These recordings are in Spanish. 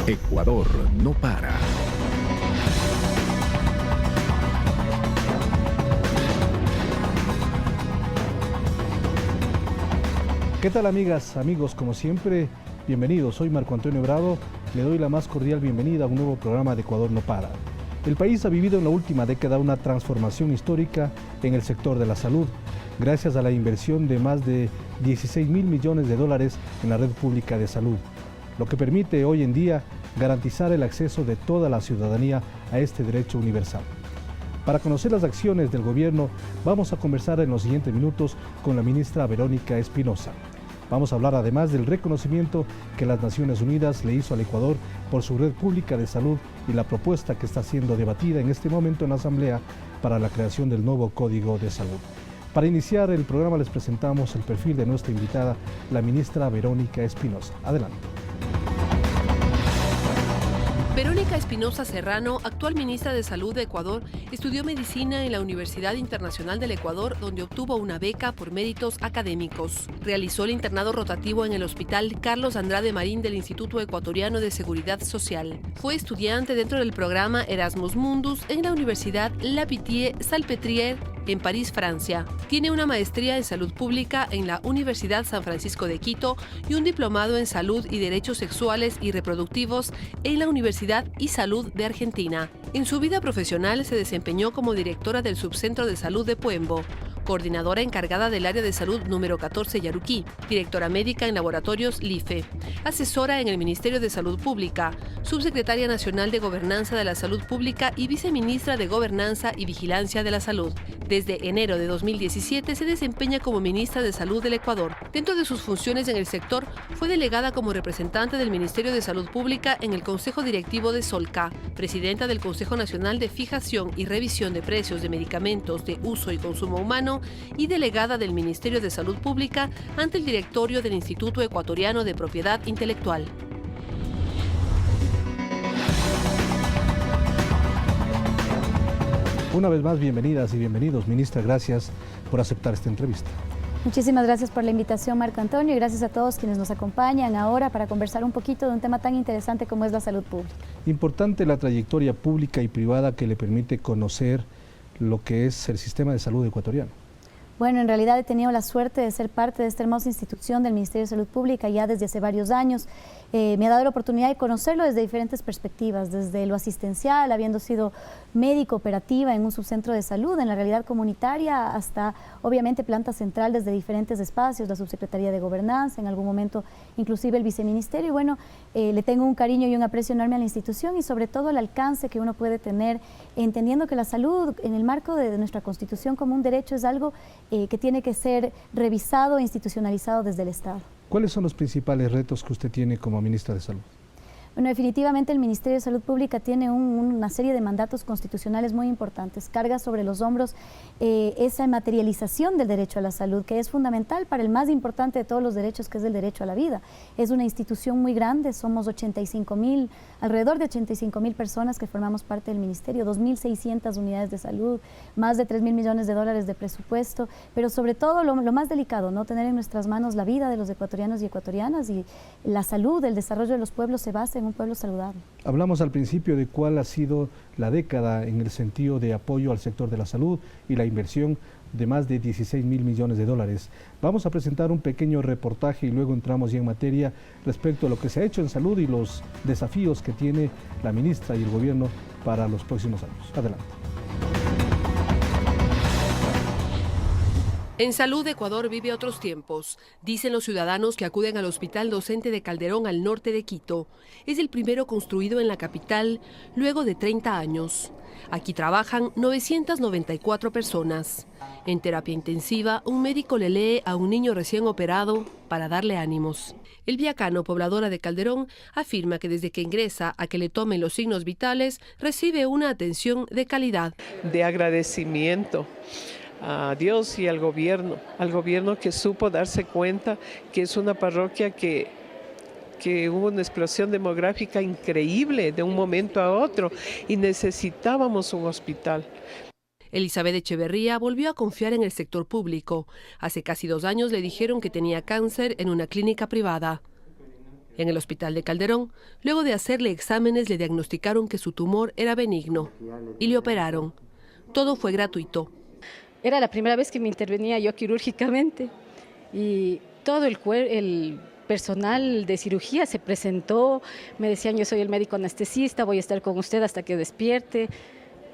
Ecuador no para. ¿Qué tal, amigas, amigos? Como siempre, bienvenidos. Soy Marco Antonio Bravo. Le doy la más cordial bienvenida a un nuevo programa de Ecuador no para. El país ha vivido en la última década una transformación histórica en el sector de la salud, gracias a la inversión de más de 16.000 millones de dólares en la red pública de salud, lo que permite hoy en día garantizar el acceso de toda la ciudadanía a este derecho universal. Para conocer las acciones del gobierno, vamos a conversar en los siguientes minutos con la ministra Verónica Espinosa. Vamos a hablar además del reconocimiento que las Naciones Unidas le hizo al Ecuador por su red pública de salud y la propuesta que está siendo debatida en este momento en la Asamblea para la creación del nuevo Código de Salud. Para iniciar el programa les presentamos el perfil de nuestra invitada, la ministra Verónica Espinosa. Adelante. Verónica Espinosa Serrano, actual ministra de Salud de Ecuador, estudió medicina en la Universidad Internacional del Ecuador, donde obtuvo una beca por méritos académicos. Realizó el internado rotativo en el Hospital Carlos Andrade Marín del Instituto Ecuatoriano de Seguridad Social. Fue estudiante dentro del programa Erasmus Mundus en la Universidad La Pitié-Salpêtrière en París, Francia. Tiene una maestría en salud pública en la Universidad San Francisco de Quito y un diplomado en salud y derechos sexuales y reproductivos en la Universidad y Salud de Argentina. En su vida profesional se desempeñó como directora del Subcentro de Salud de Puembo, coordinadora encargada del área de salud número 14 Yaruquí, directora médica en laboratorios LIFE, asesora en el Ministerio de Salud Pública, subsecretaria nacional de Gobernanza de la Salud Pública y viceministra de Gobernanza y Vigilancia de la Salud. Desde enero de 2017 se desempeña como ministra de Salud del Ecuador. Dentro de sus funciones en el sector, fue delegada como representante del Ministerio de Salud Pública en el Consejo Directivo de Solca, presidenta del Consejo Nacional de Fijación y Revisión de Precios de Medicamentos de Uso y Consumo Humano y delegada del Ministerio de Salud Pública ante el directorio del Instituto Ecuatoriano de Propiedad Intelectual. Una vez más, bienvenidas y bienvenidos. Ministra, gracias por aceptar esta entrevista. Muchísimas gracias por la invitación, Marco Antonio, y gracias a todos quienes nos acompañan ahora para conversar un poquito de un tema tan interesante como es la salud pública. Importante la trayectoria pública y privada que le permite conocer lo que es el sistema de salud ecuatoriano. Bueno, en realidad he tenido la suerte de ser parte de esta hermosa institución del Ministerio de Salud Pública ya desde hace varios años. Me ha dado la oportunidad de conocerlo desde diferentes perspectivas, desde lo asistencial, habiendo sido médico operativa en un subcentro de salud, en la realidad comunitaria, hasta obviamente planta central desde diferentes espacios, la Subsecretaría de Gobernanza, en algún momento inclusive el Viceministerio. Y bueno, le tengo un cariño y un aprecio enorme a la institución y sobre todo el alcance que uno puede tener, entendiendo que la salud en el marco de nuestra Constitución como un derecho es algo que tiene que ser revisado e institucionalizado desde el Estado. ¿Cuáles son los principales retos que usted tiene como ministra de Salud? Bueno, definitivamente el Ministerio de Salud Pública tiene una serie de mandatos constitucionales muy importantes. Carga sobre los hombros esa materialización del derecho a la salud, que es fundamental para el más importante de todos los derechos, que es el derecho a la vida. Es una institución muy grande, somos alrededor de 85.000 personas que formamos parte del Ministerio, 2.600 unidades de salud, más de 3.000 millones de dólares de presupuesto, pero sobre todo lo más delicado, ¿no? Tener en nuestras manos la vida de los ecuatorianos y ecuatorianas, y la salud, el desarrollo de los pueblos se basa en un pueblo saludable. Hablamos al principio de cuál ha sido la década en el sentido de apoyo al sector de la salud y la inversión de más de 16.000 millones de dólares. Vamos a presentar un pequeño reportaje y luego entramos ya en materia respecto a lo que se ha hecho en salud y los desafíos que tiene la ministra y el gobierno para los próximos años. Adelante. En salud, Ecuador vive otros tiempos, dicen los ciudadanos que acuden al Hospital Docente de Calderón al norte de Quito. Es el primero construido en la capital luego de 30 años. Aquí trabajan 994 personas. En terapia intensiva, un médico le lee a un niño recién operado para darle ánimos. Elvia Cano, pobladora de Calderón, afirma que desde que ingresa a que le tomen los signos vitales, recibe una atención de calidad. De agradecimiento a Dios y al gobierno que supo darse cuenta que es una parroquia que hubo una explosión demográfica increíble de un momento a otro y necesitábamos un hospital. Elizabeth Echeverría volvió a confiar en el sector público. Hace casi 2 años le dijeron que tenía cáncer en una clínica privada. En el hospital de Calderón, luego de hacerle exámenes, le diagnosticaron que su tumor era benigno y le operaron. Todo fue gratuito. Era la primera vez que me intervenía yo quirúrgicamente y todo el personal de cirugía se presentó, me decían: yo soy el médico anestesista, voy a estar con usted hasta que despierte.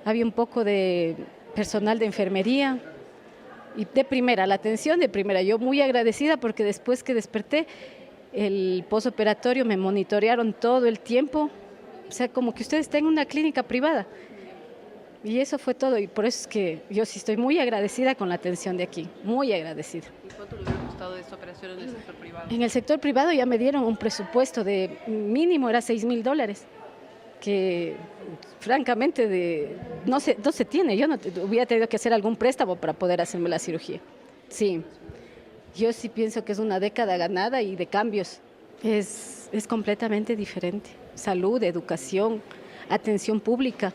Había un poco de personal de enfermería y de primera, la atención de primera. Yo muy agradecida porque después que desperté, el posoperatorio me monitorearon todo el tiempo, o sea, como que usted está en una clínica privada. Y eso fue todo, y por eso es que yo sí estoy muy agradecida con la atención de aquí, muy agradecida. ¿Y cuánto le hubiera costado esta operación en el sector privado? En el sector privado ya me dieron un presupuesto de mínimo era $6.000, que francamente no se tiene. Yo no hubiera tenido que hacer algún préstamo para poder hacerme la cirugía. Sí, yo sí pienso que es una década ganada y de cambios. Es completamente diferente. Salud, educación, atención pública.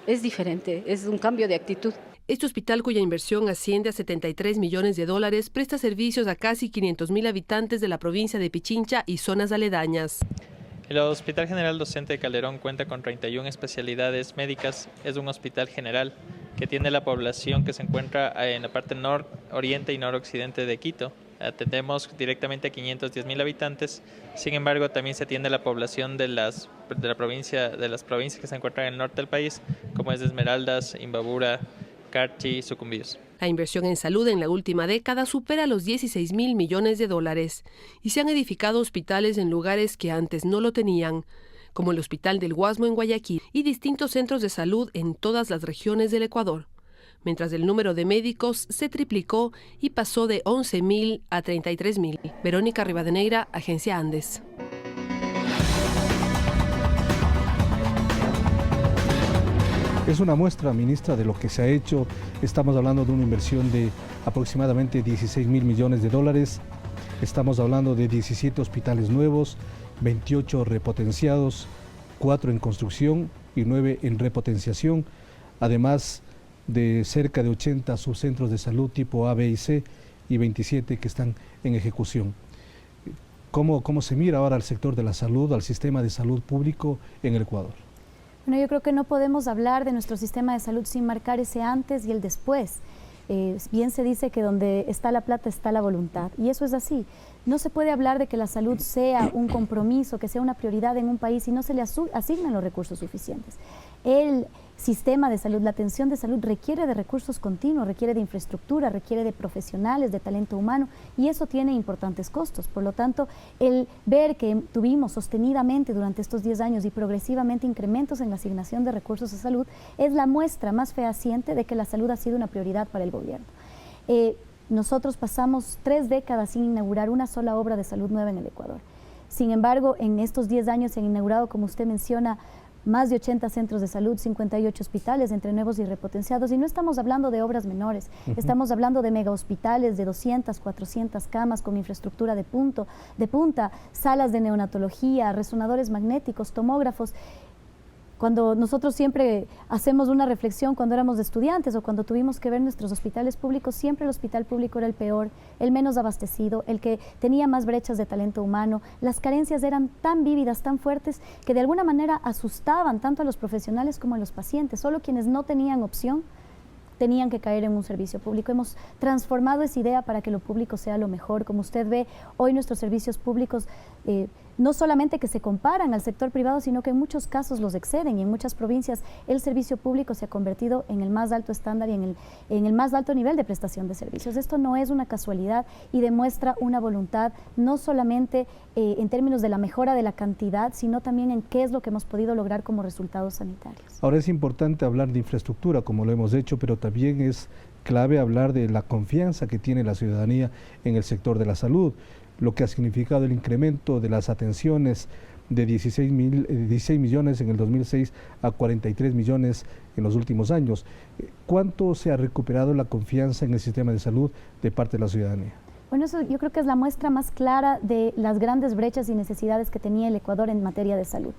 Es diferente, es un cambio de actitud. Este hospital, cuya inversión asciende a $73 millones, presta servicios a casi 500.000 habitantes de la provincia de Pichincha y zonas aledañas. El Hospital General Docente de Calderón cuenta con 31 especialidades médicas. Es un hospital general que tiene la población que se encuentra en la parte nororiente y noroccidente de Quito. Atendemos directamente a 510.000 habitantes. Sin embargo, también se atiende a la población de las provincias que se encuentran en el norte del país, como es Esmeraldas, Imbabura, Carchi y Sucumbíos. La inversión en salud en la última década supera los $16.000 millones y se han edificado hospitales en lugares que antes no lo tenían, como el Hospital del Guasmo en Guayaquil y distintos centros de salud en todas las regiones del Ecuador, mientras el número de médicos se triplicó y pasó de 11.000 a 33.000. Verónica Rivadeneira, Agencia Andes. Es una muestra, ministra, de lo que se ha hecho. Estamos hablando de una inversión de aproximadamente $16.000 millones. Estamos hablando de 17 hospitales nuevos, 28 repotenciados, 4 en construcción y 9 en repotenciación, además de cerca de 80 subcentros de salud tipo A, B y C y 27 que están en ejecución. ¿Cómo se mira ahora al sector de la salud, al sistema de salud público en el Ecuador? Bueno, yo creo que no podemos hablar de nuestro sistema de salud sin marcar ese antes y el después. Bien se dice que donde está la plata está la voluntad, y eso es así. No se puede hablar de que la salud sea un compromiso, que sea una prioridad en un país si no se le asignan los recursos suficientes. El sistema de salud, la atención de salud requiere de recursos continuos, requiere de infraestructura, requiere de profesionales, de talento humano, y eso tiene importantes costos. Por lo tanto, el ver que tuvimos sostenidamente durante estos 10 años y progresivamente incrementos en la asignación de recursos a salud es la muestra más fehaciente de que la salud ha sido una prioridad para el gobierno. Nosotros pasamos 3 décadas sin inaugurar una sola obra de salud nueva en el Ecuador. Sin embargo, en estos 10 años se han inaugurado, como usted menciona, más de 80 centros de salud, 58 hospitales entre nuevos y repotenciados, y no estamos hablando de obras menores, estamos hablando de mega hospitales de 200, 400 camas con infraestructura de punta, salas de neonatología, resonadores magnéticos, tomógrafos. Cuando nosotros siempre hacemos una reflexión cuando éramos estudiantes o cuando tuvimos que ver nuestros hospitales públicos, siempre el hospital público era el peor, el menos abastecido, el que tenía más brechas de talento humano. Las carencias eran tan vívidas, tan fuertes, que de alguna manera asustaban tanto a los profesionales como a los pacientes. Solo quienes no tenían opción tenían que caer en un servicio público. Hemos transformado esa idea para que lo público sea lo mejor. Como usted ve, hoy nuestros servicios públicos no solamente que se comparan al sector privado, sino que en muchos casos los exceden, y en muchas provincias el servicio público se ha convertido en el más alto estándar y en el más alto nivel de prestación de servicios. Esto no es una casualidad y demuestra una voluntad no solamente en términos de la mejora de la cantidad, sino también en qué es lo que hemos podido lograr como resultados sanitarios. Ahora es importante hablar de infraestructura, como lo hemos hecho, pero también es clave hablar de la confianza que tiene la ciudadanía en el sector de la salud, lo que ha significado el incremento de las atenciones de 16 millones en el 2006 a 43 millones en los últimos años. ¿Cuánto se ha recuperado la confianza en el sistema de salud de parte de la ciudadanía? Bueno, eso yo creo que es la muestra más clara de las grandes brechas y necesidades que tenía el Ecuador en materia de salud.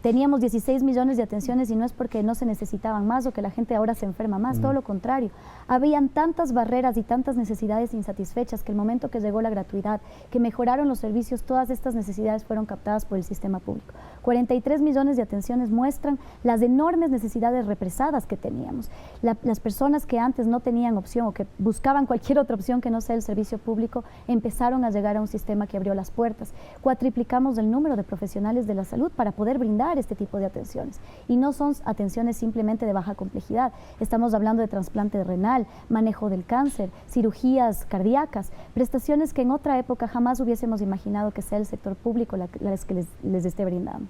teníamos 16 millones de atenciones y no es porque no se necesitaban más o que la gente ahora se enferma más, todo lo contrario. Habían tantas barreras y tantas necesidades insatisfechas que el momento que llegó la gratuidad, que mejoraron los servicios, todas estas necesidades fueron captadas por el sistema público. 43 millones de atenciones muestran las enormes necesidades represadas que teníamos. Las personas que antes no tenían opción o que buscaban cualquier otra opción que no sea el servicio público, empezaron a llegar a un sistema que abrió las puertas. Cuatriplicamos el número de profesionales de la salud para poder brindar este tipo de atenciones. Y no son atenciones simplemente de baja complejidad. Estamos hablando de trasplante renal, manejo del cáncer, cirugías cardíacas, prestaciones que en otra época jamás hubiésemos imaginado que sea el sector público las que les esté brindando.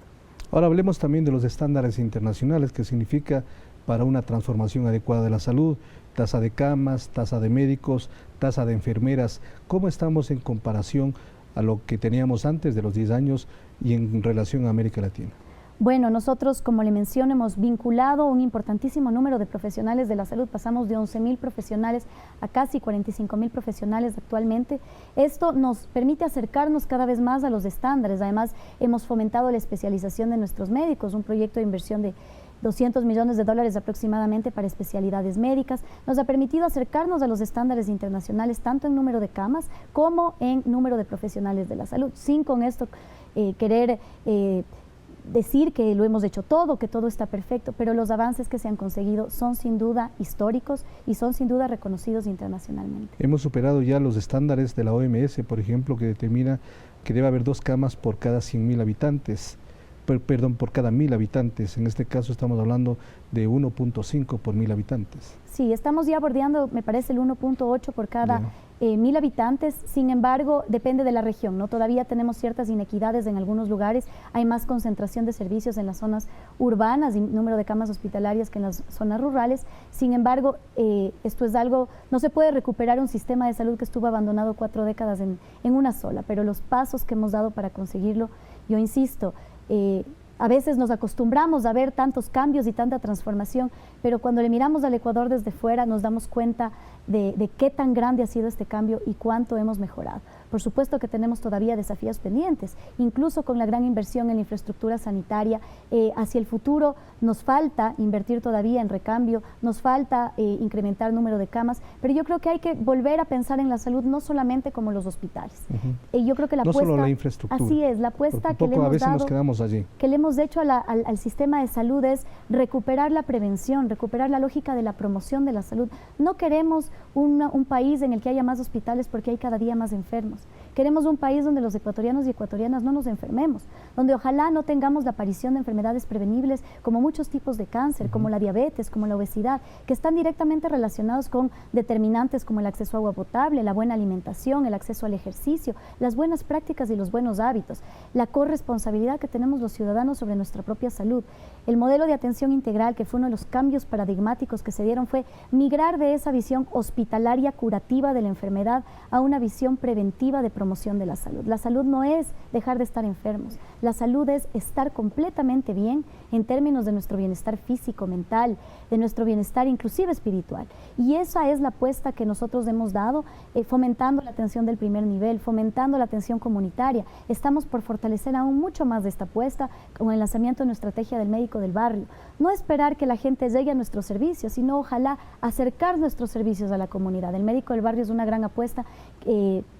Ahora hablemos también de los estándares internacionales, que significa para una transformación adecuada de la salud, tasa de camas, tasa de médicos, tasa de enfermeras. ¿Cómo estamos en comparación a lo que teníamos antes de los 10 años y en relación a América Latina? Bueno, nosotros, como le menciono, hemos vinculado un importantísimo número de profesionales de la salud. Pasamos de 11.000 profesionales a casi 45.000 profesionales actualmente. Esto nos permite acercarnos cada vez más a los estándares. Además, hemos fomentado la especialización de nuestros médicos, un proyecto de inversión de $200 millones aproximadamente para especialidades médicas. Nos ha permitido acercarnos a los estándares internacionales, tanto en número de camas como en número de profesionales de la salud, sin con esto querer decir que lo hemos hecho todo, que todo está perfecto, pero los avances que se han conseguido son sin duda históricos y son sin duda reconocidos internacionalmente. Hemos superado ya los estándares de la OMS, por ejemplo, que determina que debe haber 2 camas por cada 100.000 habitantes, por cada 1.000 habitantes. En este caso estamos hablando de 1.5 por 1.000 habitantes. Sí, estamos ya bordeando, me parece, el 1.8 por cada 1.000 habitantes. Sin embargo, depende de la región, ¿no? Todavía tenemos ciertas inequidades en algunos lugares. Hay más concentración de servicios en las zonas urbanas y número de camas hospitalarias que en las zonas rurales. Sin embargo, esto es algo, no se puede recuperar un sistema de salud que estuvo abandonado 4 décadas en una sola, pero los pasos que hemos dado para conseguirlo, yo insisto, a veces nos acostumbramos a ver tantos cambios y tanta transformación, pero cuando le miramos al Ecuador desde fuera nos damos cuenta de qué tan grande ha sido este cambio y cuánto hemos mejorado. Por supuesto que tenemos todavía desafíos pendientes, incluso con la gran inversión en la infraestructura sanitaria. Hacia el futuro nos falta invertir todavía en recambio, nos falta incrementar el número de camas, pero yo creo que hay que volver a pensar en la salud no solamente como los hospitales. Yo creo que la no apuesta, solo la infraestructura. Así es, la apuesta que le a hemos veces dado, nos quedamos allí. Que le hemos hecho al sistema de salud es recuperar la prevención, recuperar la lógica de la promoción de la salud. No queremos un país en el que haya más hospitales porque hay cada día más enfermos. Queremos un país donde los ecuatorianos y ecuatorianas no nos enfermemos, donde ojalá no tengamos la aparición de enfermedades prevenibles como muchos tipos de cáncer, como la diabetes, como la obesidad, que están directamente relacionados con determinantes como el acceso a agua potable, la buena alimentación, el acceso al ejercicio, las buenas prácticas y los buenos hábitos, la corresponsabilidad que tenemos los ciudadanos sobre nuestra propia salud. El modelo de atención integral, que fue uno de los cambios paradigmáticos que se dieron, fue migrar de esa visión hospitalaria curativa de la enfermedad a una visión preventiva de promoción de la salud. La salud no es dejar de estar enfermos, la salud es estar completamente bien en términos de nuestro bienestar físico, mental, de nuestro bienestar inclusive espiritual. Y esa es la apuesta que nosotros hemos dado, fomentando la atención del primer nivel, fomentando la atención comunitaria. Estamos por fortalecer aún mucho más de esta apuesta con el lanzamiento de nuestra estrategia del médico del barrio. No esperar que la gente llegue a nuestros servicios, sino ojalá acercar nuestros servicios a la comunidad. El médico del barrio es una gran apuesta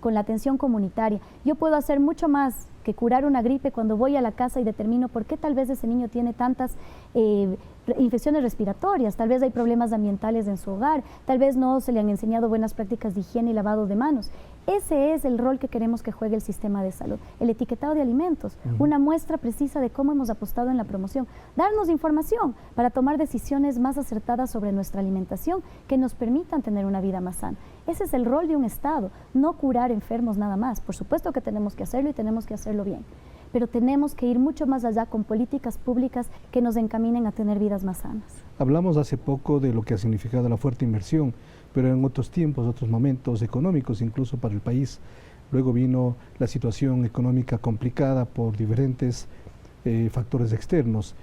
con la atención comunitaria. Yo puedo hacer mucho más que curar una gripe cuando voy a la casa y determino por qué tal vez ese niño tiene tantas infecciones respiratorias, tal vez hay problemas ambientales en su hogar, tal vez no se le han enseñado buenas prácticas de higiene y lavado de manos. Ese es el rol que queremos que juegue el sistema de salud, el etiquetado de alimentos, una muestra precisa de cómo hemos apostado en la promoción, darnos información para tomar decisiones más acertadas sobre nuestra alimentación que nos permitan tener una vida más sana. Ese es el rol de un Estado, no curar enfermos nada más. Por supuesto que tenemos que hacerlo y tenemos que hacerlo bien, pero tenemos que ir mucho más allá con políticas públicas que nos encaminen a tener vidas más sanas. Hablamos hace poco de lo que ha significado la fuerte inversión, pero en otros tiempos, otros momentos económicos, incluso para el país. Luego vino la situación económica complicada por diferentes factores externos.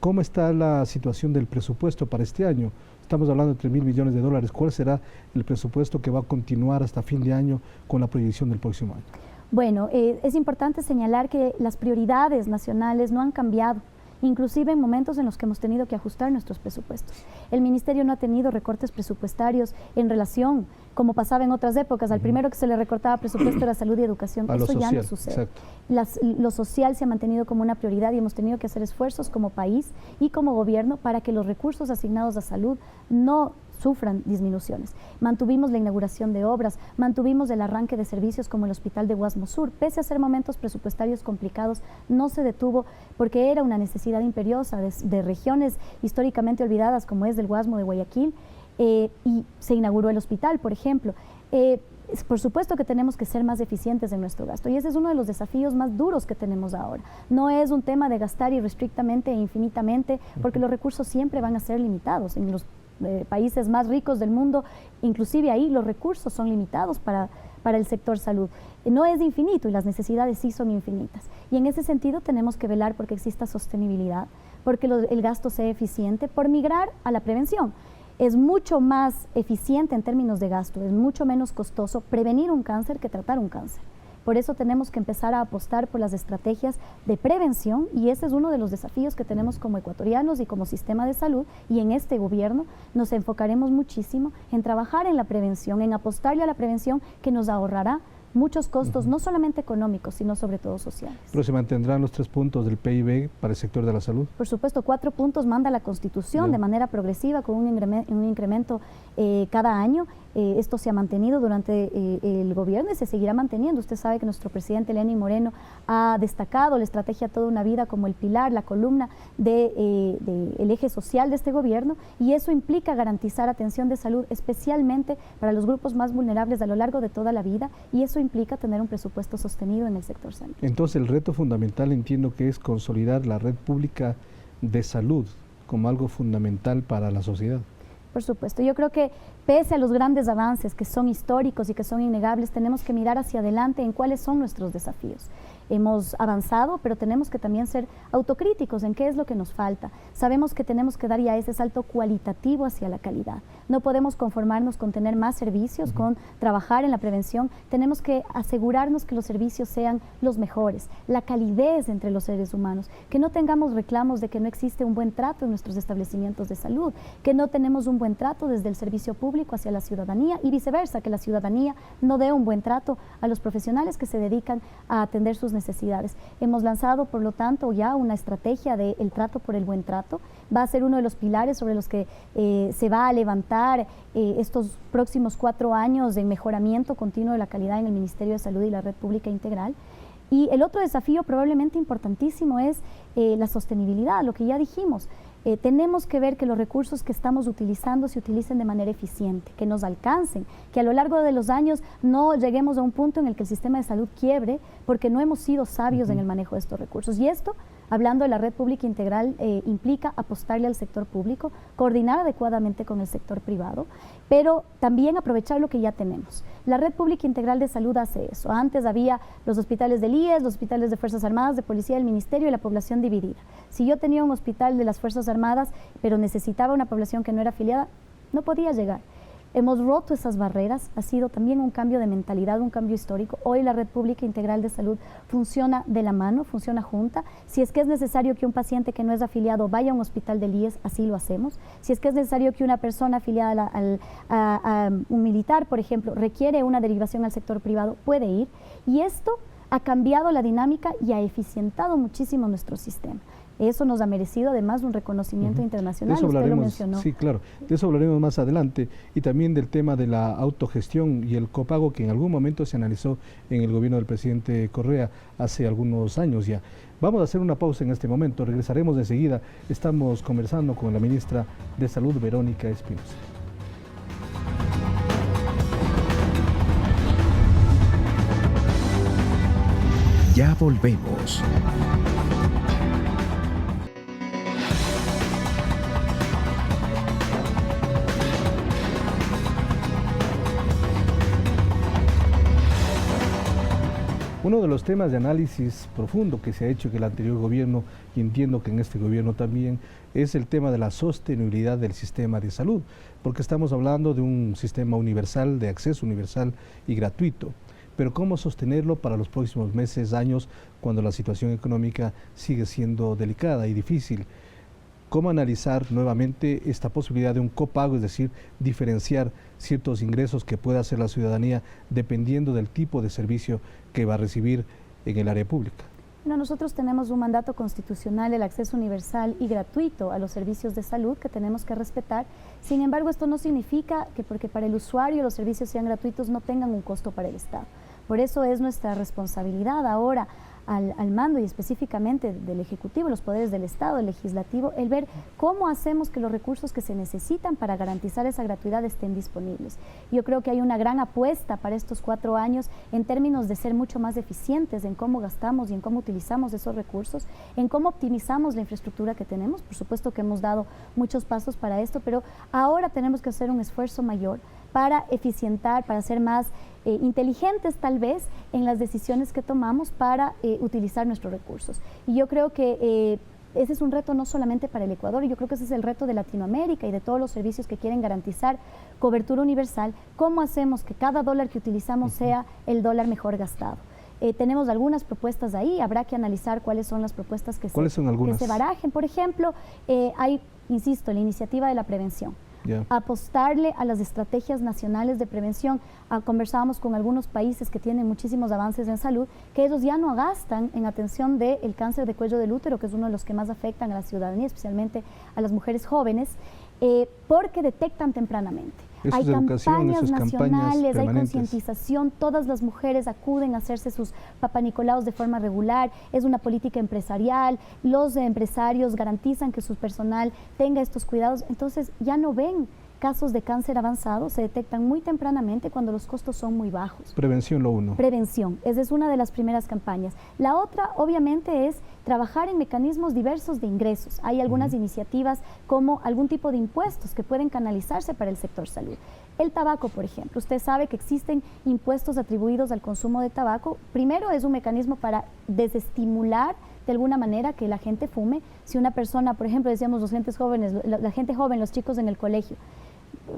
¿Cómo está la situación del presupuesto para este año? Estamos hablando de $3.000 millones. ¿Cuál será el presupuesto que va a continuar hasta fin de año con la proyección del próximo año? Bueno, es importante señalar que las prioridades nacionales no han cambiado inclusive en momentos en los que hemos tenido que ajustar nuestros presupuestos. El Ministerio no ha tenido recortes presupuestarios en relación, como pasaba en otras épocas, al primero que se le recortaba presupuesto era salud y educación. Eso ya no sucede. Lo social se ha mantenido como una prioridad y hemos tenido que hacer esfuerzos como país y como gobierno para que los recursos asignados a salud no sufran disminuciones. Mantuvimos la inauguración de obras, mantuvimos el arranque de servicios como el Hospital de Guasmo Sur. Pese a ser momentos presupuestarios complicados, no se detuvo porque era una necesidad imperiosa de regiones históricamente olvidadas como es del Guasmo de Guayaquil, y se inauguró el hospital, por ejemplo. Por supuesto que tenemos que ser más eficientes en nuestro gasto y ese es uno de los desafíos más duros que tenemos ahora. No es un tema de gastar irrestrictamente e infinitamente, porque los recursos siempre van a ser limitados. En los países más ricos del mundo, inclusive ahí los recursos son limitados para el sector salud. No es infinito y las necesidades sí son infinitas. Y en ese sentido tenemos que velar porque exista sostenibilidad, porque el gasto sea eficiente, por migrar a la prevención. Es mucho más eficiente en términos de gasto, es mucho menos costoso prevenir un cáncer que tratar un cáncer. Por eso tenemos que empezar a apostar por las estrategias de prevención y ese es uno de los desafíos que tenemos como ecuatorianos y como sistema de salud, y en este gobierno nos enfocaremos muchísimo en trabajar en la prevención, en apostarle a la prevención que nos ahorrará muchos costos, no solamente económicos, sino sobre todo sociales. ¿Pero se mantendrán los 3 puntos del PIB para el sector de la salud? Por supuesto, 4 puntos manda la Constitución de manera progresiva con un incremento cada año. Esto se ha mantenido durante el gobierno y se seguirá manteniendo. Usted sabe que nuestro presidente Lenín Moreno ha destacado la estrategia Toda una Vida como el pilar, la columna del eje social de este gobierno, y eso implica garantizar atención de salud especialmente para los grupos más vulnerables a lo largo de toda la vida, y eso implica tener un presupuesto sostenido en el sector salud. Entonces el reto fundamental entiendo que es consolidar la red pública de salud como algo fundamental para la sociedad. Por supuesto, yo creo que pese a los grandes avances que son históricos y que son innegables, tenemos que mirar hacia adelante en cuáles son nuestros desafíos. Hemos avanzado, pero tenemos que también ser autocríticos en qué es lo que nos falta. Sabemos que tenemos que dar ya ese salto cualitativo hacia la calidad. No podemos conformarnos con tener más servicios, con trabajar en la prevención. Tenemos que asegurarnos que los servicios sean los mejores, la calidez entre los seres humanos, que no tengamos reclamos de que no existe un buen trato en nuestros establecimientos de salud, que no tenemos un buen trato desde el servicio público hacia la ciudadanía y viceversa, que la ciudadanía no dé un buen trato a los profesionales que se dedican a atender sus necesidades. Hemos lanzado, por lo tanto, ya una estrategia del trato por el buen trato. Va a ser uno de los pilares sobre los que se va a levantar estos próximos 4 años de mejoramiento continuo de la calidad en el Ministerio de Salud y la Red Pública Integral. Y el otro desafío probablemente importantísimo es la sostenibilidad, lo que ya dijimos. Tenemos que ver que los recursos que estamos utilizando se utilicen de manera eficiente, que nos alcancen, que a lo largo de los años no lleguemos a un punto en el que el sistema de salud quiebre porque no hemos sido sabios en el manejo de estos recursos. Y esto, hablando de la red pública integral, implica apostarle al sector público, coordinar adecuadamente con el sector privado, pero también aprovechar lo que ya tenemos. La red pública integral de salud hace eso. Antes había los hospitales del IES, los hospitales de Fuerzas Armadas, de Policía, del Ministerio y la población dividida. Si yo tenía un hospital de las Fuerzas Armadas, pero necesitaba una población que no era afiliada, no podía llegar. Hemos roto esas barreras, ha sido también un cambio de mentalidad, un cambio histórico. Hoy la Red Pública Integral de Salud funciona de la mano, funciona junta. Si es que es necesario que un paciente que no es afiliado vaya a un hospital del IES, así lo hacemos. Si es que es necesario que una persona afiliada a un militar, por ejemplo, requiere una derivación al sector privado, puede ir. Y esto ha cambiado la dinámica y ha eficientado muchísimo nuestro sistema. Eso nos ha merecido además un reconocimiento internacional, usted lo mencionó. Sí, claro, de eso hablaremos más adelante, y también del tema de la autogestión y el copago que en algún momento se analizó en el gobierno del presidente Correa hace algunos años ya. Vamos a hacer una pausa en este momento, regresaremos enseguida. Estamos conversando con la ministra de Salud, Verónica Espinosa. Ya volvemos. Uno de los temas de análisis profundo que se ha hecho en el anterior gobierno, y entiendo que en este gobierno también, es el tema de la sostenibilidad del sistema de salud, porque estamos hablando de un sistema universal, de acceso universal y gratuito. pero ¿cómo sostenerlo para los próximos meses, años, cuando la situación económica sigue siendo delicada y difícil? ¿Cómo analizar nuevamente esta posibilidad de un copago, es decir, diferenciar ciertos ingresos que pueda hacer la ciudadanía dependiendo del tipo de servicio que va a recibir en el área pública? No, nosotros tenemos un mandato constitucional, el acceso universal y gratuito a los servicios de salud que tenemos que respetar. Sin embargo, esto no significa que porque para el usuario los servicios sean gratuitos no tengan un costo para el Estado. Por eso es nuestra responsabilidad ahora al mando y específicamente del Ejecutivo, los poderes del Estado, el Legislativo, el ver cómo hacemos que los recursos que se necesitan para garantizar esa gratuidad estén disponibles. Yo creo que hay una gran apuesta para estos 4 años en términos de ser mucho más eficientes en cómo gastamos y en cómo utilizamos esos recursos, en cómo optimizamos la infraestructura que tenemos. Por supuesto que hemos dado muchos pasos para esto, pero ahora tenemos que hacer un esfuerzo mayor para eficientar, para ser más inteligentes tal vez en las decisiones que tomamos para utilizar nuestros recursos. Y yo creo que ese es un reto no solamente para el Ecuador, yo creo que ese es el reto de Latinoamérica y de todos los servicios que quieren garantizar cobertura universal. ¿Cómo hacemos que cada dólar que utilizamos sea el dólar mejor gastado? Tenemos algunas propuestas ahí, habrá que analizar cuáles son las propuestas que se barajen. Por ejemplo, hay, insisto, la iniciativa de la prevención. Apostarle a las estrategias nacionales de prevención. Conversábamos con algunos países que tienen muchísimos avances en salud, que ellos ya no gastan en atención del cáncer de cuello del útero, que es uno de los que más afectan a la ciudadanía, especialmente a las mujeres jóvenes, porque detectan tempranamente. Hay campañas nacionales, hay concientización, todas las mujeres acuden a hacerse sus papanicolaos de forma regular, es una política empresarial, los empresarios garantizan que su personal tenga estos cuidados, entonces ya no ven casos de cáncer avanzado, se detectan muy tempranamente cuando los costos son muy bajos. Prevención lo uno. Prevención, esa es una de las primeras campañas. La otra, obviamente, es trabajar en mecanismos diversos de ingresos. Hay algunas iniciativas como algún tipo de impuestos que pueden canalizarse para el sector salud. El tabaco, por ejemplo, usted sabe que existen impuestos atribuidos al consumo de tabaco. Primero es un mecanismo para desestimular de alguna manera que la gente fume. Si una persona, por ejemplo, decíamos los gentes jóvenes, la gente joven, los chicos en el colegio,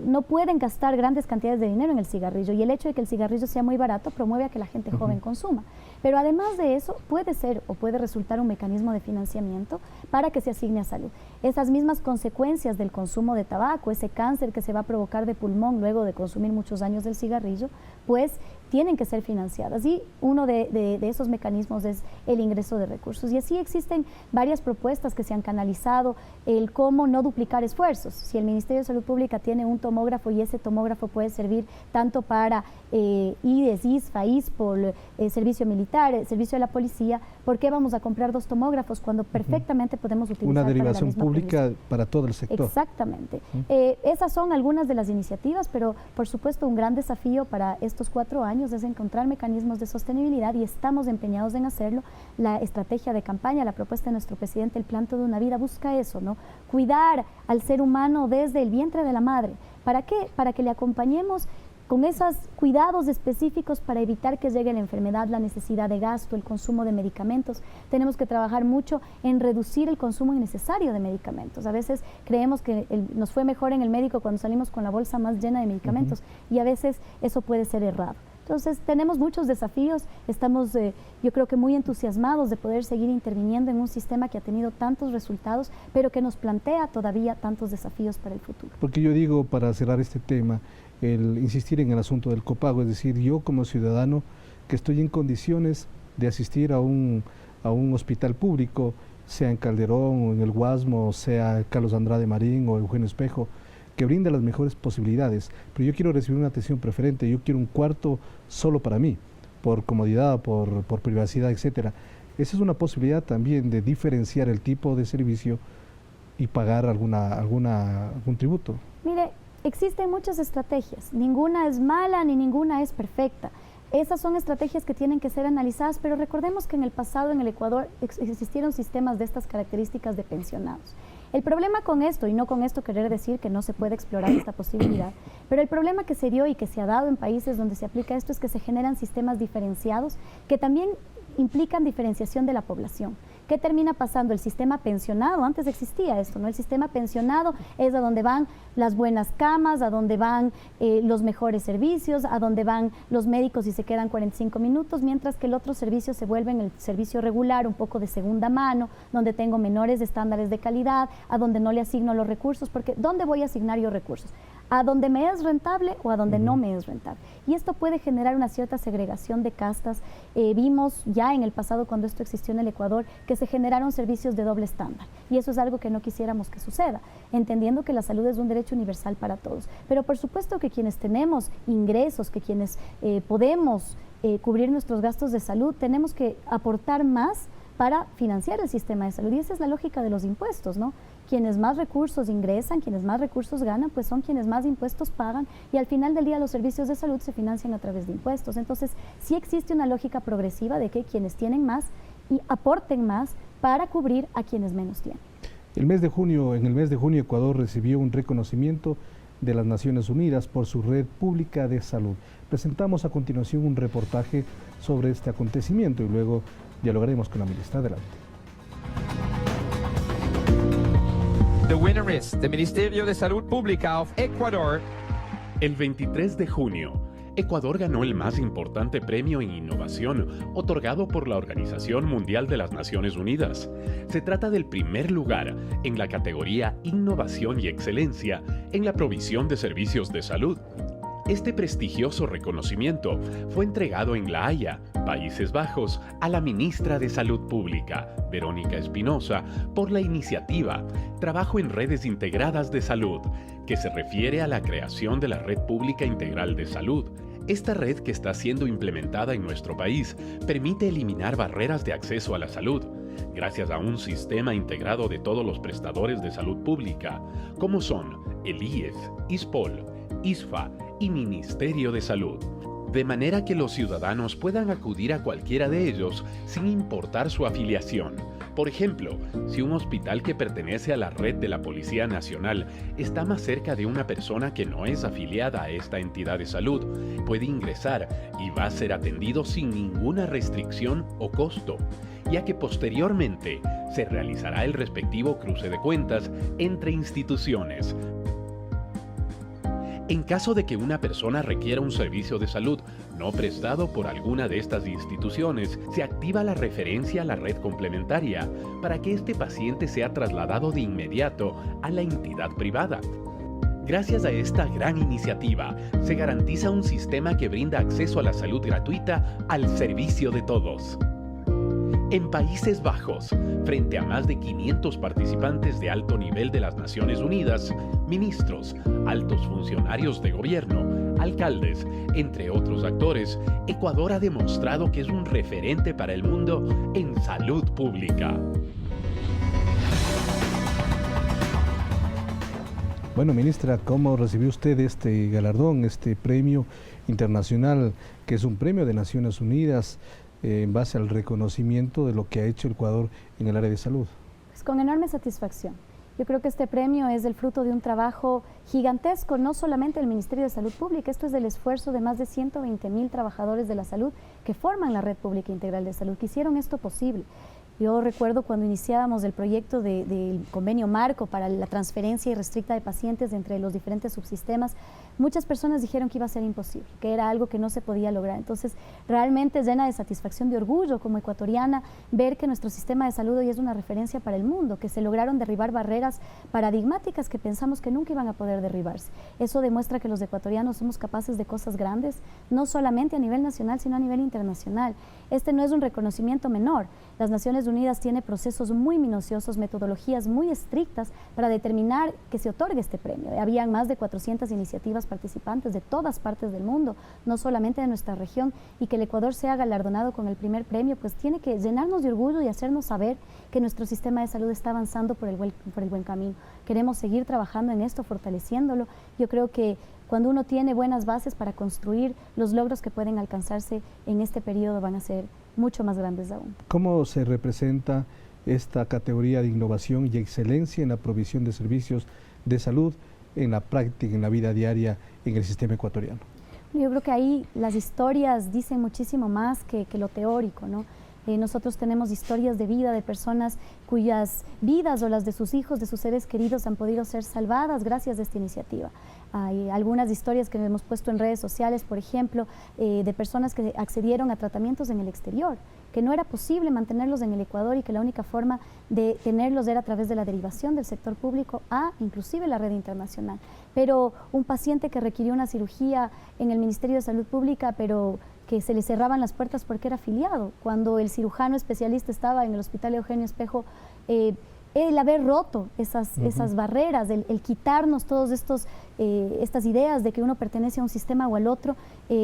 no pueden gastar grandes cantidades de dinero en el cigarrillo y el hecho de que el cigarrillo sea muy barato promueve a que la gente joven consuma. Pero además de eso puede ser o puede resultar un mecanismo de financiamiento para que se asigne a salud. Esas mismas consecuencias del consumo de tabaco, ese cáncer que se va a provocar de pulmón luego de consumir muchos años del cigarrillo, pues tienen que ser financiadas y uno de esos mecanismos es el ingreso de recursos. Y así existen varias propuestas que se han canalizado, el cómo no duplicar esfuerzos. Si el Ministerio de Salud Pública tiene un tomógrafo y ese tomógrafo puede servir tanto para IDES, ISFA, ISPOL, servicio militar, servicio de la policía, ¿por qué vamos a comprar 2 tomógrafos cuando perfectamente podemos utilizar una derivación pública para todo el sector? Exactamente. Esas son algunas de las iniciativas, pero por supuesto un gran desafío para estos 4 años es encontrar mecanismos de sostenibilidad y estamos empeñados en hacerlo. La estrategia de campaña, la propuesta de nuestro presidente, el Plan Toda una Vida, busca eso, ¿no? Cuidar al ser humano desde el vientre de la madre. ¿Para qué? Para que le acompañemos con esos cuidados específicos para evitar que llegue la enfermedad, la necesidad de gasto, el consumo de medicamentos. Tenemos que trabajar mucho en reducir el consumo innecesario de medicamentos. A veces creemos que nos fue mejor en el médico cuando salimos con la bolsa más llena de medicamentos y a veces eso puede ser errado. Entonces tenemos muchos desafíos, estamos yo creo que muy entusiasmados de poder seguir interviniendo en un sistema que ha tenido tantos resultados, pero que nos plantea todavía tantos desafíos para el futuro. Porque yo digo, para cerrar este tema, el insistir en el asunto del copago, es decir, yo como ciudadano que estoy en condiciones de asistir a un hospital público, sea en Calderón o en el Guasmo, sea Carlos Andrade Marín o Eugenio Espejo, que brinda las mejores posibilidades, pero yo quiero recibir una atención preferente, yo quiero un cuarto solo para mí, por comodidad, por privacidad, etcétera. Esa es una posibilidad también de diferenciar el tipo de servicio y pagar algún tributo. Mire, existen muchas estrategias, ninguna es mala ni ninguna es perfecta. Esas son estrategias que tienen que ser analizadas, pero recordemos que en el pasado en el Ecuador existieron sistemas de estas características de pensionados. El problema con esto, y no con esto querer decir que no se puede explorar esta posibilidad, pero el problema que se dio y que se ha dado en países donde se aplica esto es que se generan sistemas diferenciados que también implican diferenciación de la población. ¿Qué termina pasando? El sistema pensionado, antes existía esto, ¿no? El sistema pensionado es a donde van las buenas camas, a donde van los mejores servicios, a donde van los médicos y se quedan 45 minutos, mientras que el otro servicio se vuelve en el servicio regular, un poco de segunda mano, donde tengo menores estándares de calidad, a donde no le asigno los recursos, porque ¿dónde voy a asignar yo recursos? ¿A donde me es rentable o a donde no me es rentable? Y esto puede generar una cierta segregación de castas. Vimos ya en el pasado, cuando esto existió en el Ecuador, que se generaron servicios de doble estándar. Y eso es algo que no quisiéramos que suceda, entendiendo que la salud es un derecho universal para todos. Pero por supuesto que quienes tenemos ingresos, que quienes podemos cubrir nuestros gastos de salud, tenemos que aportar más para financiar el sistema de salud. Y esa es la lógica de los impuestos, ¿no? Quienes más recursos ingresan, quienes más recursos ganan, pues son quienes más impuestos pagan, y al final del día los servicios de salud se financian a través de impuestos. Entonces, sí existe una lógica progresiva de que quienes tienen más y aporten más para cubrir a quienes menos tienen. En el mes de junio, Ecuador recibió un reconocimiento de las Naciones Unidas por su red pública de salud. Presentamos a continuación un reportaje sobre este acontecimiento y luego dialogaremos con la ministra. Adelante. The winner is the Ministerio de Salud Pública of Ecuador. El 23 de junio, Ecuador ganó el más importante premio en innovación otorgado por la Organización Mundial de las Naciones Unidas. Se trata del primer lugar en la categoría Innovación y Excelencia en la provisión de servicios de salud. Este prestigioso reconocimiento fue entregado en La Haya, Países Bajos, a la ministra de Salud Pública, Verónica Espinosa, por la iniciativa Trabajo en Redes Integradas de Salud, que se refiere a la creación de la Red Pública Integral de Salud. Esta red, que está siendo implementada en nuestro país, permite eliminar barreras de acceso a la salud, gracias a un sistema integrado de todos los prestadores de salud pública, como son el IES, ISPOL, ISFA y Ministerio de Salud, de manera que los ciudadanos puedan acudir a cualquiera de ellos sin importar su afiliación. Por ejemplo, si un hospital que pertenece a la red de la Policía Nacional está más cerca de una persona que no es afiliada a esta entidad de salud, puede ingresar y va a ser atendido sin ninguna restricción o costo, ya que posteriormente se realizará el respectivo cruce de cuentas entre instituciones. En caso de que una persona requiera un servicio de salud no prestado por alguna de estas instituciones, se activa la referencia a la red complementaria para que este paciente sea trasladado de inmediato a la entidad privada. Gracias a esta gran iniciativa, se garantiza un sistema que brinda acceso a la salud gratuita al servicio de todos. En Países Bajos, frente a más de 500 participantes de alto nivel de las Naciones Unidas, ministros, altos funcionarios de gobierno, alcaldes, entre otros actores, Ecuador ha demostrado que es un referente para el mundo en salud pública. Bueno, ministra, ¿cómo recibió usted este galardón, este premio internacional, que es un premio de Naciones Unidas, en base al reconocimiento de lo que ha hecho el Ecuador en el área de salud? Pues con enorme satisfacción. Yo creo que este premio es el fruto de un trabajo gigantesco, no solamente del Ministerio de Salud Pública, esto es del esfuerzo de más de 120.000 trabajadores de la salud que forman la Red Pública Integral de Salud, que hicieron esto posible. Yo recuerdo cuando iniciábamos el proyecto del convenio marco para la transferencia irrestricta de pacientes entre los diferentes subsistemas, muchas personas dijeron que iba a ser imposible, que era algo que no se podía lograr. Entonces, realmente es llena de satisfacción, de orgullo como ecuatoriana, ver que nuestro sistema de salud hoy es una referencia para el mundo, que se lograron derribar barreras paradigmáticas que pensamos que nunca iban a poder derribarse. Eso demuestra que los ecuatorianos somos capaces de cosas grandes, no solamente a nivel nacional, sino a nivel internacional. Este no es un reconocimiento menor. Las Naciones Unidas tiene procesos muy minuciosos, metodologías muy estrictas para determinar que se otorgue este premio. Habían más de 400 iniciativas participantes de todas partes del mundo, no solamente de nuestra región, y que el Ecuador sea galardonado con el primer premio, pues tiene que llenarnos de orgullo y hacernos saber que nuestro sistema de salud está avanzando por el buen camino. Queremos seguir trabajando en esto, fortaleciéndolo. Yo creo que cuando uno tiene buenas bases para construir, los logros que pueden alcanzarse en este periodo van a ser mucho más grandes aún. ¿Cómo se representa esta categoría de innovación y excelencia en la provisión de servicios de salud en la práctica, en la vida diaria, en el sistema ecuatoriano? Yo creo que ahí las historias dicen muchísimo más que lo teórico, ¿no? Nosotros tenemos historias de vida de personas cuyas vidas o las de sus hijos, de sus seres queridos han podido ser salvadas gracias a esta iniciativa. Hay algunas historias que hemos puesto en redes sociales, por ejemplo, de personas que accedieron a tratamientos en el exterior, que no era posible mantenerlos en el Ecuador y que la única forma de tenerlos era a través de la derivación del sector público a inclusive la red internacional. Pero un paciente que requirió una cirugía en el Ministerio de Salud Pública, pero que se le cerraban las puertas porque era afiliado, cuando el cirujano especialista estaba en el Hospital Eugenio Espejo, el haber roto esas barreras, el quitarnos todas estas ideas de que uno pertenece a un sistema o al otro,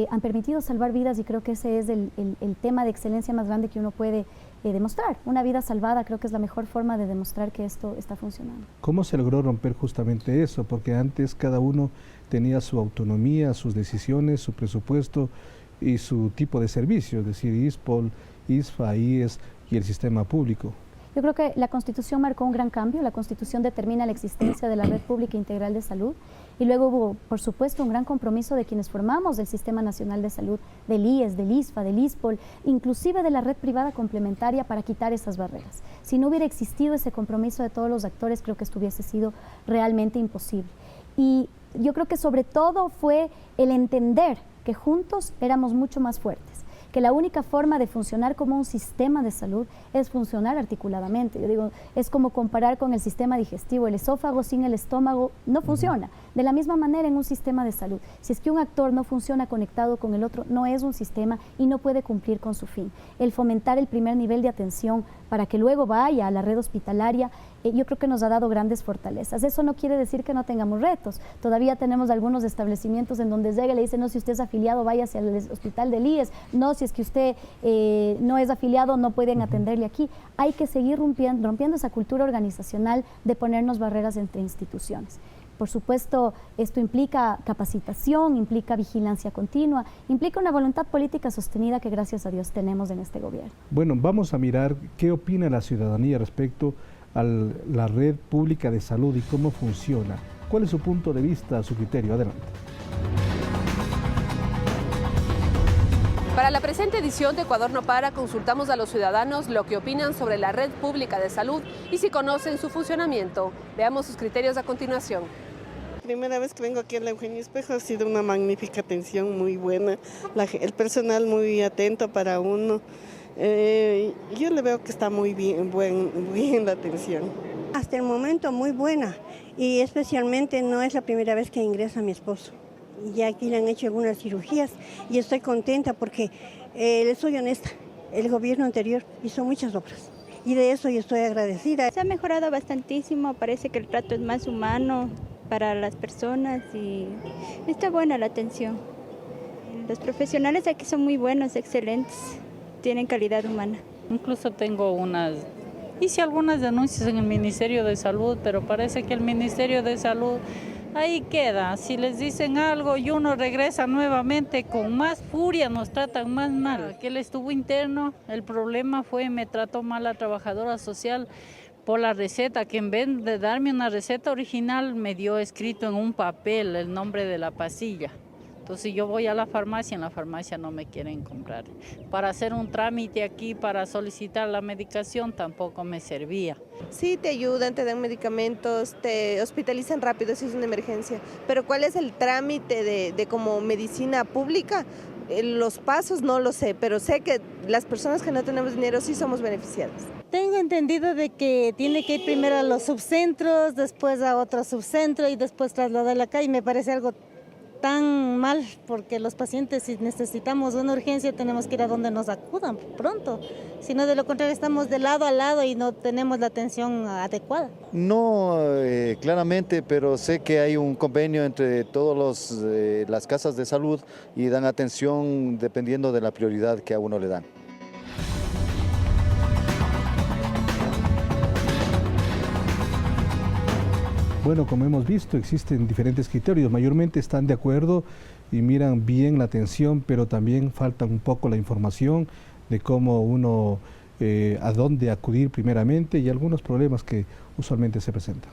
han permitido salvar vidas, y creo que ese es el tema de excelencia más grande que uno puede demostrar. Una vida salvada creo que es la mejor forma de demostrar que esto está funcionando. ¿Cómo se logró romper justamente eso? Porque antes cada uno tenía su autonomía, sus decisiones, su presupuesto y su tipo de servicio, es decir, ISPOL, ISFA, IES y el sistema público. Yo creo que la Constitución marcó un gran cambio. La Constitución determina la existencia de la Red Pública Integral de Salud, y luego hubo, por supuesto, un gran compromiso de quienes formamos el Sistema Nacional de Salud, del IES, del ISFA, del ISPOL, inclusive de la red privada complementaria, para quitar esas barreras. Si no hubiera existido ese compromiso de todos los actores, creo que esto hubiese sido realmente imposible. Y yo creo que sobre todo fue el entender que juntos éramos mucho más fuertes, que la única forma de funcionar como un sistema de salud es funcionar articuladamente. Yo digo, es como comparar con el sistema digestivo. El esófago sin el estómago no funciona. De la misma manera en un sistema de salud. Si es que un actor no funciona conectado con el otro, no es un sistema y no puede cumplir con su fin. El fomentar el primer nivel de atención para que luego vaya a la red hospitalaria, yo creo que nos ha dado grandes fortalezas. Eso no quiere decir que no tengamos retos. Todavía tenemos algunos establecimientos en donde llega y le dicen, no, si usted es afiliado, váyase al hospital del IES. No, si es que usted no es afiliado, no pueden atenderle aquí. Hay que seguir rompiendo esa cultura organizacional de ponernos barreras entre instituciones. Por supuesto, esto implica capacitación, implica vigilancia continua, implica una voluntad política sostenida que gracias a Dios tenemos en este gobierno. Bueno, vamos a mirar qué opina la ciudadanía respecto a la red pública de salud y cómo funciona. ¿Cuál es su punto de vista, su criterio? Adelante. Para la presente edición de Ecuador no para, consultamos a los ciudadanos lo que opinan sobre la red pública de salud y si conocen su funcionamiento. Veamos sus criterios a continuación. Primera vez que vengo aquí en la Eugenio Espejo, ha sido una magnífica atención, muy buena, el personal muy atento para uno. Yo le veo que está muy bien la atención. Hasta el momento muy buena, y especialmente no es la primera vez que ingresa mi esposo. Ya aquí le han hecho algunas cirugías y estoy contenta porque, les soy honesta, el gobierno anterior hizo muchas obras y de eso yo estoy agradecida. Se ha mejorado bastantísimo, parece que el trato es más humano para las personas y está buena la atención. Los profesionales aquí son muy buenos, excelentes, tienen calidad humana. Incluso hice algunas denuncias en el Ministerio de Salud, pero parece que el Ministerio de Salud ahí queda. Si les dicen algo y uno regresa nuevamente con más furia, nos tratan más mal. Que él estuvo interno, el problema fue, me trató mal la trabajadora social por la receta, que en vez de darme una receta original, me dio escrito en un papel el nombre de la pastilla. Entonces yo voy a la farmacia, en la farmacia no me quieren comprar. Para hacer un trámite aquí, para solicitar la medicación, tampoco me servía. Sí, te ayudan, te dan medicamentos, te hospitalizan rápido si es una emergencia. Pero ¿cuál es el trámite de como medicina pública? Los pasos no lo sé, pero sé que las personas que no tenemos dinero sí somos beneficiadas. Tengo entendido de que tiene que ir primero a los subcentros, después a otro subcentro y después trasladarla acá, y me parece algo tan mal, porque los pacientes, si necesitamos una urgencia, tenemos que ir a donde nos acudan pronto, si no, de lo contrario estamos de lado a lado y no tenemos la atención adecuada. No claramente, pero sé que hay un convenio entre todas las casas de salud y dan atención dependiendo de la prioridad que a uno le dan. Bueno, como hemos visto, existen diferentes criterios. Mayormente están de acuerdo y miran bien la atención, pero también falta un poco la información de cómo uno, a dónde acudir primeramente y algunos problemas que usualmente se presentan.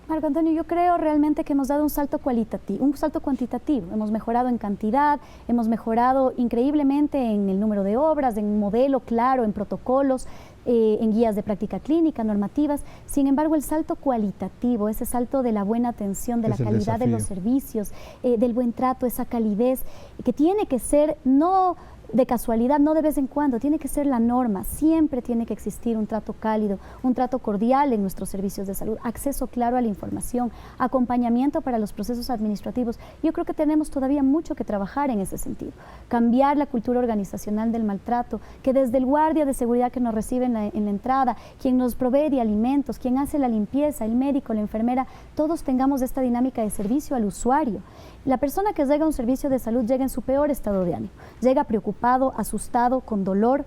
Marco Antonio, yo creo realmente que hemos dado un salto cualitativo, un salto cuantitativo. Hemos mejorado en cantidad, hemos mejorado increíblemente en el número de obras, en un modelo claro, en protocolos, en guías de práctica clínica, normativas. Sin embargo, el salto cualitativo, ese salto de la buena atención, de la calidad de los servicios, del buen trato, esa calidez, que tiene que ser no de casualidad, no de vez en cuando, tiene que ser la norma. Siempre tiene que existir un trato cálido, un trato cordial en nuestros servicios de salud, acceso claro a la información, acompañamiento para los procesos administrativos. Yo creo que tenemos todavía mucho que trabajar en ese sentido. Cambiar la cultura organizacional del maltrato, que desde el guardia de seguridad que nos recibe en la entrada, quien nos provee de alimentos, quien hace la limpieza, el médico, la enfermera, todos tengamos esta dinámica de servicio al usuario. La persona que llega a un servicio de salud llega en su peor estado de ánimo, llega preocupado, asustado, con dolor,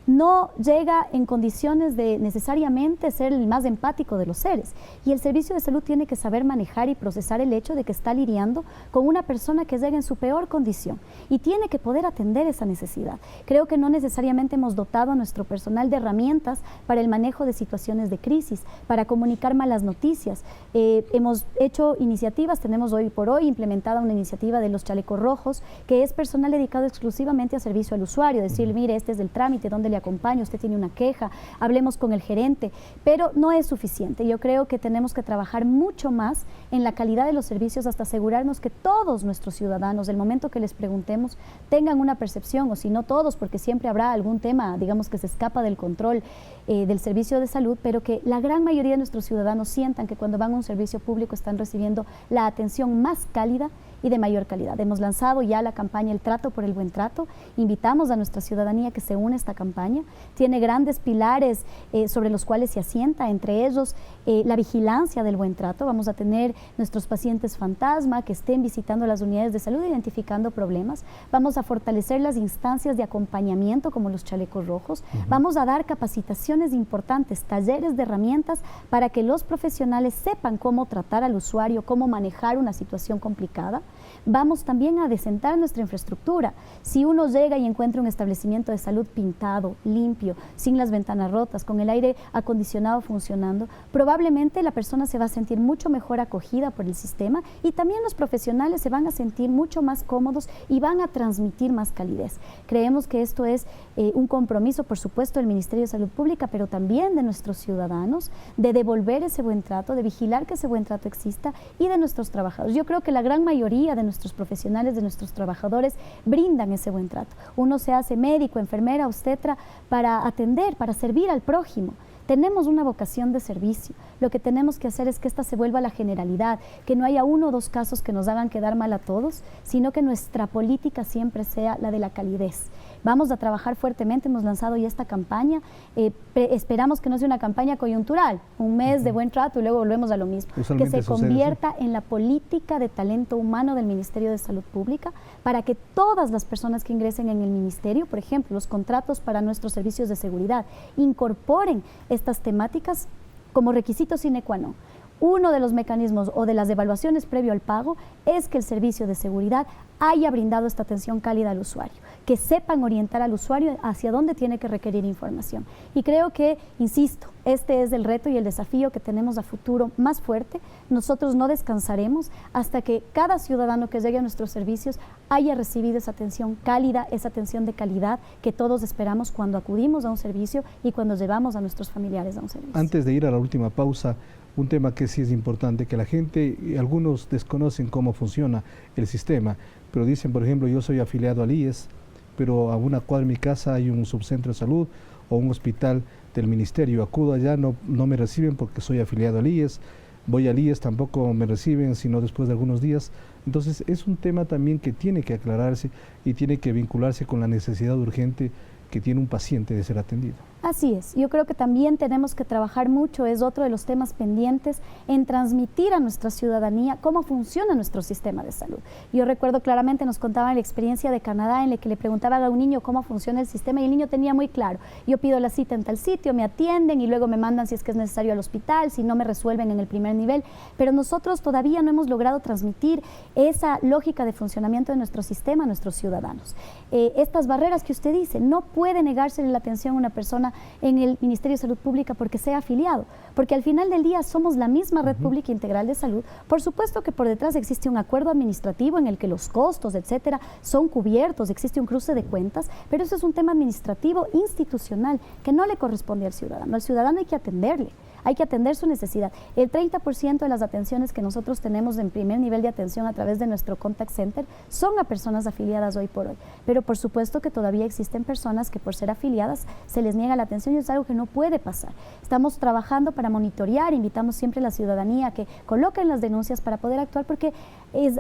no llega en condiciones de necesariamente ser el más empático de los seres. Y el servicio de salud tiene que saber manejar y procesar el hecho de que está lidiando con una persona que llega en su peor condición y tiene que poder atender esa necesidad. Creo que no necesariamente hemos dotado a nuestro personal de herramientas para el manejo de situaciones de crisis, para comunicar malas noticias. Hemos hecho iniciativas, tenemos hoy por hoy implementada una iniciativa de los chalecos rojos, que es personal dedicado exclusivamente a servicio al usuario, decirle, mire, este es el trámite, ¿dónde le acompaño? Usted tiene una queja, hablemos con el gerente, pero no es suficiente. Yo creo que tenemos que trabajar mucho más en la calidad de los servicios hasta asegurarnos que todos nuestros ciudadanos, del momento que les preguntemos, tengan una percepción, o si no todos, porque siempre habrá algún tema, digamos, que se escapa del control del servicio de salud, pero que la gran mayoría de nuestros ciudadanos sientan que cuando van a un servicio público están recibiendo la atención más cálida y de mayor calidad. Hemos lanzado ya la campaña El Trato por el Buen Trato. Invitamos a nuestra ciudadanía que se une a esta campaña. Tiene grandes pilares sobre los cuales se asienta, entre ellos la vigilancia del buen trato. Vamos a tener nuestros pacientes fantasma que estén visitando las unidades de salud, identificando problemas. Vamos a fortalecer las instancias de acompañamiento como los chalecos rojos. Vamos a dar capacitaciones importantes, talleres de herramientas para que los profesionales sepan cómo tratar al usuario, cómo manejar una situación complicada. Vamos también a decentar nuestra infraestructura. Si uno llega y encuentra un establecimiento de salud pintado, limpio, sin las ventanas rotas, con el aire acondicionado funcionando, probablemente la persona se va a sentir mucho mejor acogida por el sistema y también los profesionales se van a sentir mucho más cómodos y van a transmitir más calidez. Creemos que esto es un compromiso, por supuesto, del Ministerio de Salud Pública, pero también de nuestros ciudadanos, de devolver ese buen trato, de vigilar que ese buen trato exista y de nuestros trabajadores. Yo creo que la gran mayoría de nuestros profesionales, de nuestros trabajadores, brindan ese buen trato. Uno se hace médico, enfermera, obstetra para atender, para servir al prójimo. Tenemos una vocación de servicio. Lo que tenemos que hacer es que esta se vuelva la generalidad, que no haya uno o dos casos que nos hagan quedar mal a todos, sino que nuestra política siempre sea la de la calidez. Vamos a trabajar fuertemente, hemos lanzado ya esta campaña, esperamos que no sea una campaña coyuntural, un mes de buen trato y luego volvemos a lo mismo, que se convierta en la política de talento humano del Ministerio de Salud Pública para que todas las personas que ingresen en el Ministerio, por ejemplo, los contratos para nuestros servicios de seguridad, incorporen estas temáticas como requisito sine qua non. Uno de los mecanismos o de las evaluaciones previo al pago es que el servicio de seguridad haya brindado esta atención cálida al usuario, que sepan orientar al usuario hacia dónde tiene que requerir información. Y creo que, insisto, este es el reto y el desafío que tenemos a futuro más fuerte. Nosotros no descansaremos hasta que cada ciudadano que llegue a nuestros servicios haya recibido esa atención cálida, esa atención de calidad que todos esperamos cuando acudimos a un servicio y cuando llevamos a nuestros familiares a un servicio. Antes de ir a la última pausa, un tema que sí es importante, que la gente, algunos desconocen cómo funciona el sistema, pero dicen, por ejemplo, yo soy afiliado al IES, pero a una cuadra de mi casa hay un subcentro de salud o un hospital del ministerio, acudo allá, no me reciben porque soy afiliado al IES, voy al IES, tampoco me reciben, sino después de algunos días. Entonces es un tema también que tiene que aclararse y tiene que vincularse con la necesidad urgente que tiene un paciente de ser atendido. Así es, yo creo que también tenemos que trabajar mucho, es otro de los temas pendientes, en transmitir a nuestra ciudadanía cómo funciona nuestro sistema de salud. Yo recuerdo claramente, nos contaban la experiencia de Canadá en la que le preguntaban a un niño cómo funciona el sistema y el niño tenía muy claro, yo pido la cita en tal sitio, me atienden y luego me mandan si es que es necesario al hospital, si no me resuelven en el primer nivel, pero nosotros todavía no hemos logrado transmitir esa lógica de funcionamiento de nuestro sistema a nuestros ciudadanos. Estas barreras que usted dice, no puede negársele la atención a una persona en el Ministerio de Salud Pública porque sea afiliado, porque al final del día somos la misma red pública integral de salud. Por supuesto que por detrás existe un acuerdo administrativo en el que los costos, etcétera, son cubiertos, existe un cruce de cuentas, pero eso es un tema administrativo institucional que no le corresponde al ciudadano. Al ciudadano hay que atenderle. Hay que atender su necesidad. El 30% de las atenciones que nosotros tenemos en primer nivel de atención a través de nuestro contact center son a personas afiliadas hoy por hoy. Pero por supuesto que todavía existen personas que por ser afiliadas se les niega la atención y es algo que no puede pasar. Estamos trabajando para monitorear, invitamos siempre a la ciudadanía a que coloquen las denuncias para poder actuar porque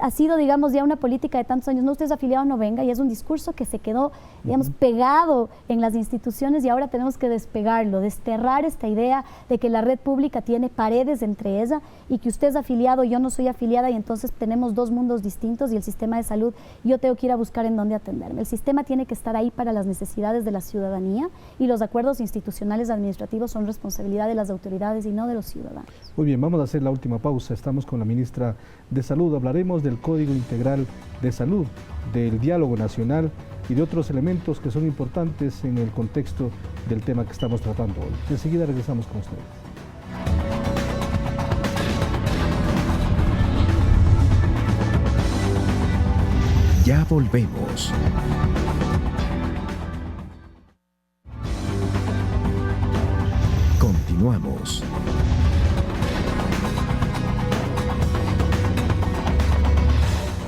ha sido, digamos, ya una política de tantos años, no, usted es afiliado, no venga, y es un discurso que se quedó, digamos, pegado en las instituciones y ahora tenemos que despegarlo, desterrar esta idea de que la red pública tiene paredes entre ella y que usted es afiliado, yo no soy afiliada y entonces tenemos dos mundos distintos y el sistema de salud, yo tengo que ir a buscar en dónde atenderme. El sistema tiene que estar ahí para las necesidades de la ciudadanía y los acuerdos institucionales administrativos son responsabilidad de las autoridades y no de los ciudadanos. Muy bien, vamos a hacer la última pausa. Estamos con la ministra de Salud. Hablaremos del Código Integral de Salud, del diálogo nacional y de otros elementos que son importantes en el contexto del tema que estamos tratando hoy. Enseguida regresamos con ustedes. Ya volvemos. Continuamos.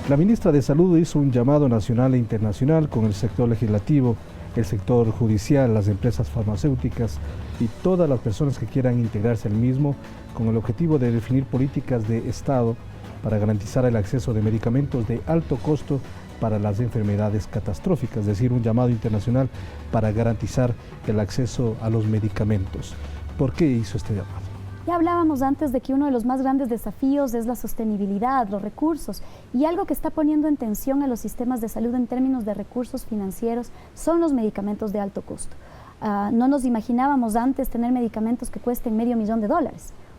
La ministra de Salud hizo un llamado nacional e internacional con el sector legislativo, el sector judicial, las empresas farmacéuticas y todas las personas que quieran integrarse al mismo con el objetivo de definir políticas de Estado para garantizar el acceso de medicamentos de alto costo para las enfermedades catastróficas, es decir, un llamado internacional para garantizar el acceso a los medicamentos. ¿Por qué hizo este llamado? Ya hablábamos antes de que uno de los más grandes desafíos es la sostenibilidad, los recursos, y algo que está poniendo en tensión a los sistemas de salud en términos de recursos financieros son los medicamentos de alto costo. No nos imaginábamos antes tener medicamentos que cuesten $500,000.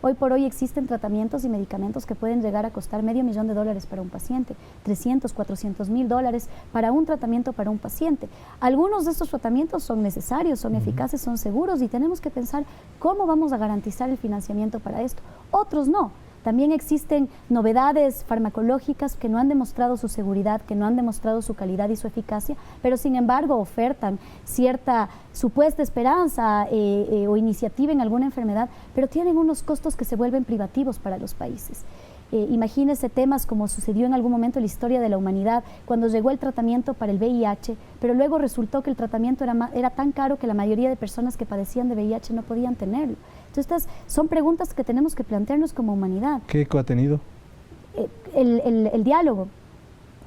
Hoy por hoy existen tratamientos y medicamentos que pueden llegar a costar $500,000 para un paciente, $300,000, $400,000 para un tratamiento para un paciente. Algunos de estos tratamientos son necesarios, son eficaces, son seguros y tenemos que pensar cómo vamos a garantizar el financiamiento para esto. Otros no. También existen novedades farmacológicas que no han demostrado su seguridad, que no han demostrado su calidad y su eficacia, pero sin embargo ofertan cierta supuesta esperanza o iniciativa en alguna enfermedad, pero tienen unos costos que se vuelven privativos para los países. Imagínese temas como sucedió en algún momento en la historia de la humanidad, cuando llegó el tratamiento para el VIH, pero luego resultó que el tratamiento era tan caro que la mayoría de personas que padecían de VIH no podían tenerlo. Entonces, estas son preguntas que tenemos que plantearnos como humanidad. ¿Qué eco ha tenido? El diálogo.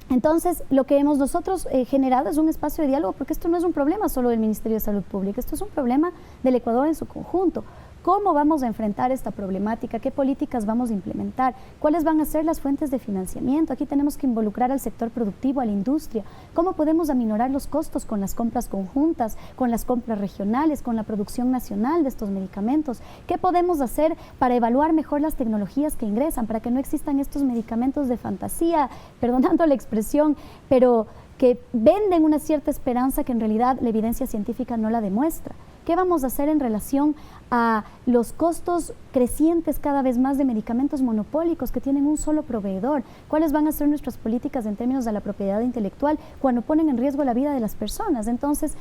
Entonces, lo que hemos nosotros generado es un espacio de diálogo, porque esto no es un problema solo del Ministerio de Salud Pública, esto es un problema del Ecuador en su conjunto. ¿Cómo vamos a enfrentar esta problemática? ¿Qué políticas vamos a implementar? ¿Cuáles van a ser las fuentes de financiamiento? Aquí tenemos que involucrar al sector productivo, a la industria. ¿Cómo podemos aminorar los costos con las compras conjuntas, con las compras regionales, con la producción nacional de estos medicamentos? ¿Qué podemos hacer para evaluar mejor las tecnologías que ingresan, para que no existan estos medicamentos de fantasía, perdonando la expresión, pero que venden una cierta esperanza que en realidad la evidencia científica no la demuestra? ¿Qué vamos a hacer en relación a los costos crecientes cada vez más de medicamentos monopólicos que tienen un solo proveedor? ¿Cuáles van a ser nuestras políticas en términos de la propiedad intelectual cuando ponen en riesgo la vida de las personas? Entonces,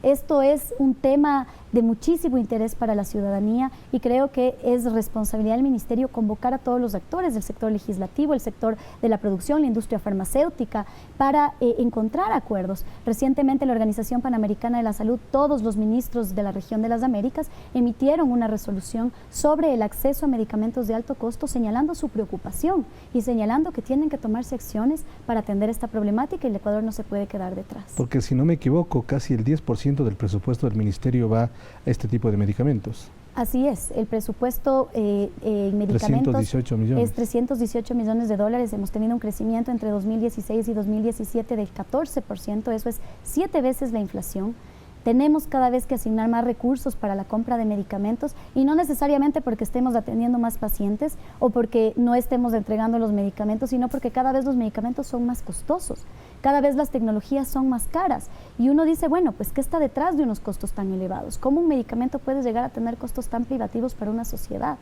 esto es un tema de muchísimo interés para la ciudadanía y creo que es responsabilidad del Ministerio convocar a todos los actores del sector legislativo, el sector de la producción, la industria farmacéutica, para encontrar acuerdos. Recientemente la Organización Panamericana de la Salud, todos los ministros de la región de las Américas emitieron una resolución sobre el acceso a medicamentos de alto costo, señalando su preocupación y señalando que tienen que tomarse acciones para atender esta problemática y el Ecuador no se puede quedar detrás. Porque si no me equivoco, casi el 10% del presupuesto del Ministerio va a este tipo de medicamentos. Así es, el presupuesto en medicamentos 318 millones. Es $318 millones. Hemos tenido un crecimiento entre 2016 y 2017 del 14%, eso es 7 veces la inflación. Tenemos cada vez que asignar más recursos para la compra de medicamentos y no necesariamente porque estemos atendiendo más pacientes o porque no estemos entregando los medicamentos, sino porque cada vez los medicamentos son más costosos. cada vez las tecnologías son más caras y uno dice, bueno, pues ¿qué está detrás de unos costos tan elevados? ¿Cómo un medicamento puede llegar a tener costos tan privativos para una sociedad?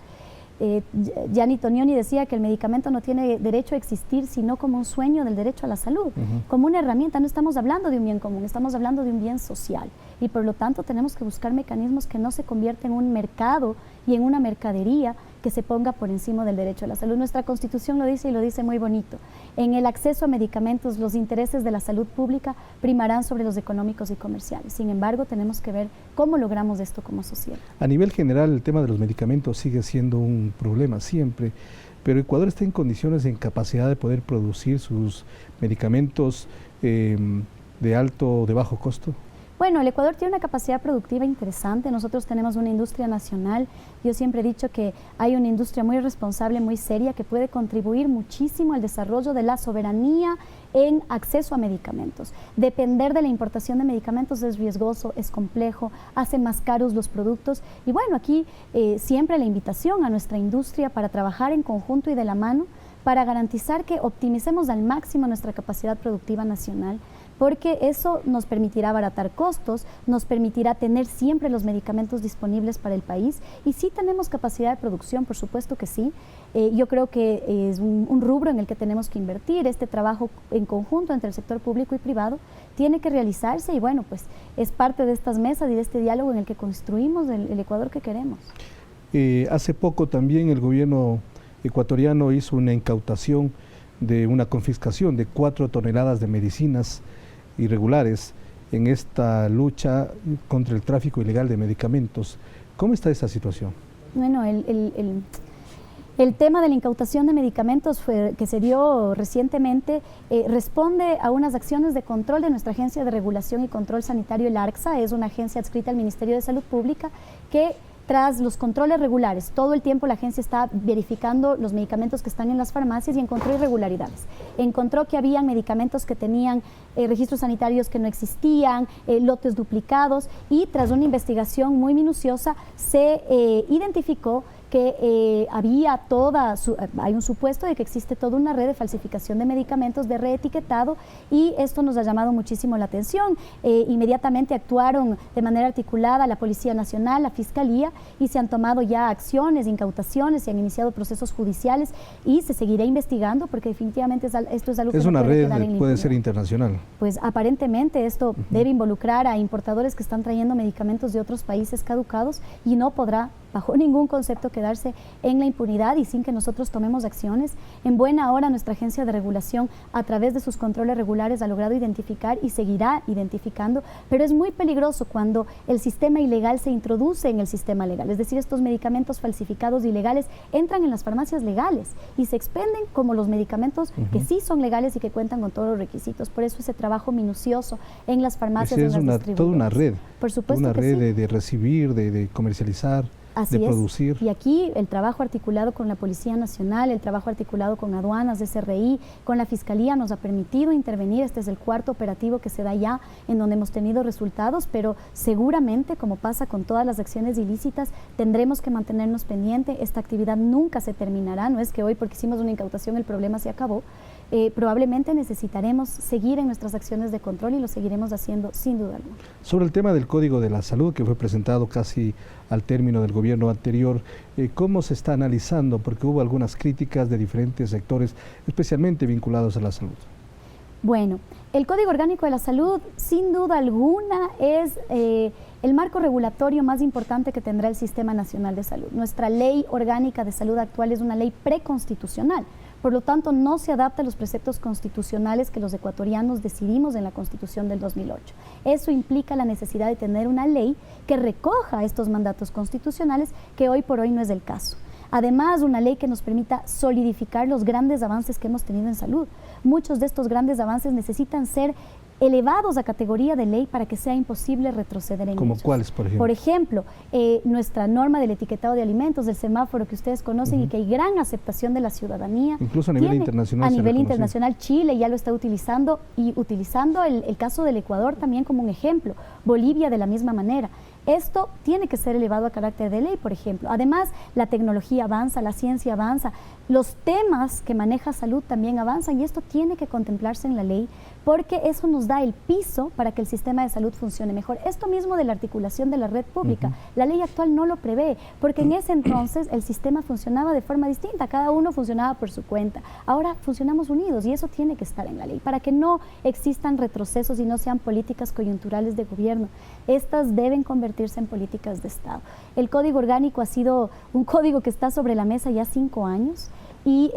Gianni Tonioni decía que el medicamento no tiene derecho a existir sino como un sueño del derecho a la salud, como una herramienta. No estamos hablando de un bien común, estamos hablando de un bien social y por lo tanto tenemos que buscar mecanismos que no se conviertan en un mercado y en una mercadería que se ponga por encima del derecho a la salud. Nuestra Constitución lo dice y lo dice muy bonito. En el acceso a medicamentos, los intereses de la salud pública primarán sobre los económicos y comerciales. Sin embargo, tenemos que ver cómo logramos esto como sociedad. A nivel general, el tema de los medicamentos sigue siendo un problema siempre, pero Ecuador está en condiciones, en capacidad de poder producir sus medicamentos de alto o de bajo costo. Bueno, el Ecuador tiene una capacidad productiva interesante, nosotros tenemos una industria nacional, yo siempre he dicho que hay una industria muy responsable, muy seria, que puede contribuir muchísimo al desarrollo de la soberanía en acceso a medicamentos. Depender de la importación de medicamentos es riesgoso, es complejo, hace más caros los productos y bueno, aquí siempre la invitación a nuestra industria para trabajar en conjunto y de la mano para garantizar que optimicemos al máximo nuestra capacidad productiva nacional, porque eso nos permitirá abaratar costos, nos permitirá tener siempre los medicamentos disponibles para el país y sí tenemos capacidad de producción, por supuesto que sí. Yo creo que es un rubro en el que tenemos que invertir, este trabajo en conjunto entre el sector público y privado tiene que realizarse y bueno, pues es parte de estas mesas y de este diálogo en el que construimos el Ecuador que queremos. Hace poco también el gobierno ecuatoriano hizo una incautación de una confiscación de 4 toneladas de medicinas irregulares en esta lucha contra el tráfico ilegal de medicamentos. ¿Cómo está esta situación? Bueno, el tema de la incautación de medicamentos que se dio recientemente responde a unas acciones de control de nuestra Agencia de Regulación y Control Sanitario, el ARCSA, es una agencia adscrita al Ministerio de Salud Pública que tras los controles regulares, todo el tiempo la agencia está verificando los medicamentos que están en las farmacias y encontró irregularidades. Encontró que había medicamentos que tenían registros sanitarios que no existían, lotes duplicados y tras una investigación muy minuciosa se identificó que hay un supuesto de que existe toda una red de falsificación de medicamentos, de reetiquetado y esto nos ha llamado muchísimo la atención. Inmediatamente actuaron de manera articulada la Policía Nacional, la Fiscalía y se han tomado ya acciones, incautaciones, se han iniciado procesos judiciales y se seguirá investigando porque definitivamente esto es algo que es no una puede red, quedar en puede impunidad. ser internacional. Pues aparentemente esto debe involucrar a importadores que están trayendo medicamentos de otros países caducados y no podrá bajo ningún concepto quedarse en la impunidad y sin que nosotros tomemos acciones. En buena hora nuestra agencia de regulación a través de sus controles regulares ha logrado identificar y seguirá identificando, pero es muy peligroso cuando el sistema ilegal se introduce en el sistema legal, es decir, estos medicamentos falsificados ilegales entran en las farmacias legales y se expenden como los medicamentos que sí son legales y que cuentan con todos los requisitos. Por eso ese trabajo minucioso en las farmacias, en las distribuidoras. Toda una red, por supuesto una red sí. de recibir, de comercializar. Así de producir. Y aquí el trabajo articulado con la Policía Nacional, el trabajo articulado con aduanas, SRI, con la Fiscalía nos ha permitido intervenir. Este es el 4º operativo que se da ya en donde hemos tenido resultados, pero seguramente, como pasa con todas las acciones ilícitas, tendremos que mantenernos pendientes. Esta actividad nunca se terminará, no es que hoy porque hicimos una incautación el problema se acabó. Probablemente necesitaremos seguir en nuestras acciones de control y lo seguiremos haciendo sin duda alguna. Sobre el tema del Código de la Salud que fue presentado casi al término del gobierno anterior, ¿cómo se está analizando? Porque hubo algunas críticas de diferentes sectores, especialmente vinculados a la salud. Bueno, el Código Orgánico de la Salud sin duda alguna es el marco regulatorio más importante que tendrá el Sistema Nacional de Salud. Nuestra Ley Orgánica de Salud actual es una ley preconstitucional. Por lo tanto, no se adapta a los preceptos constitucionales que los ecuatorianos decidimos en la Constitución del 2008. Eso implica la necesidad de tener una ley que recoja estos mandatos constitucionales, que hoy por hoy no es el caso. Además, una ley que nos permita solidificar los grandes avances que hemos tenido en salud. Muchos de estos grandes avances necesitan ser elevados a categoría de ley para que sea imposible retroceder en ellos. ¿Como cuáles, por ejemplo? Por ejemplo, nuestra norma del etiquetado de alimentos, del semáforo que ustedes conocen y que hay gran aceptación de la ciudadanía. Incluso a nivel internacional. A nivel internacional, Chile ya lo está utilizando y utilizando el caso del Ecuador también como un ejemplo. Bolivia de la misma manera. Esto tiene que ser elevado a carácter de ley, por ejemplo. Además, la tecnología avanza, la ciencia avanza, los temas que maneja salud también avanzan y esto tiene que contemplarse en la ley porque eso nos da el piso para que el sistema de salud funcione mejor. Esto mismo de la articulación de la red pública, la ley actual no lo prevé, porque en ese entonces el sistema funcionaba de forma distinta, cada uno funcionaba por su cuenta. Ahora funcionamos unidos y eso tiene que estar en la ley, para que no existan retrocesos y no sean políticas coyunturales de gobierno. Estas deben convertirse en políticas de Estado. El Código Orgánico ha sido un código que está sobre la mesa ya 5 años y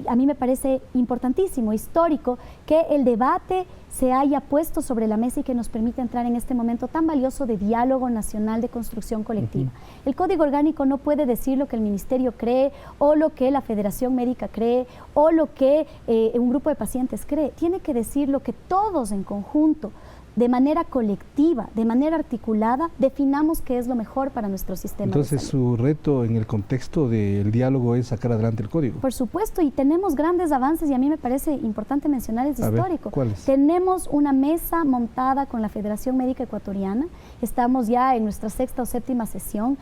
a mí me parece importantísimo, histórico, que el debate se haya puesto sobre la mesa y que nos permita entrar en este momento tan valioso de diálogo nacional de construcción colectiva. El Código Orgánico no puede decir lo que el Ministerio cree o lo que la Federación Médica cree o lo que un grupo de pacientes cree. Tiene que decir lo que todos en conjunto, de manera colectiva, de manera articulada, definamos qué es lo mejor para nuestro sistema. Entonces, su reto en el contexto del diálogo es sacar adelante el código. Por supuesto, y tenemos grandes avances y a mí me parece importante mencionar el histórico. ¿Cuáles? Tenemos una mesa montada con la Federación Médica Ecuatoriana, estamos ya en nuestra 6ª o 7ª sesión,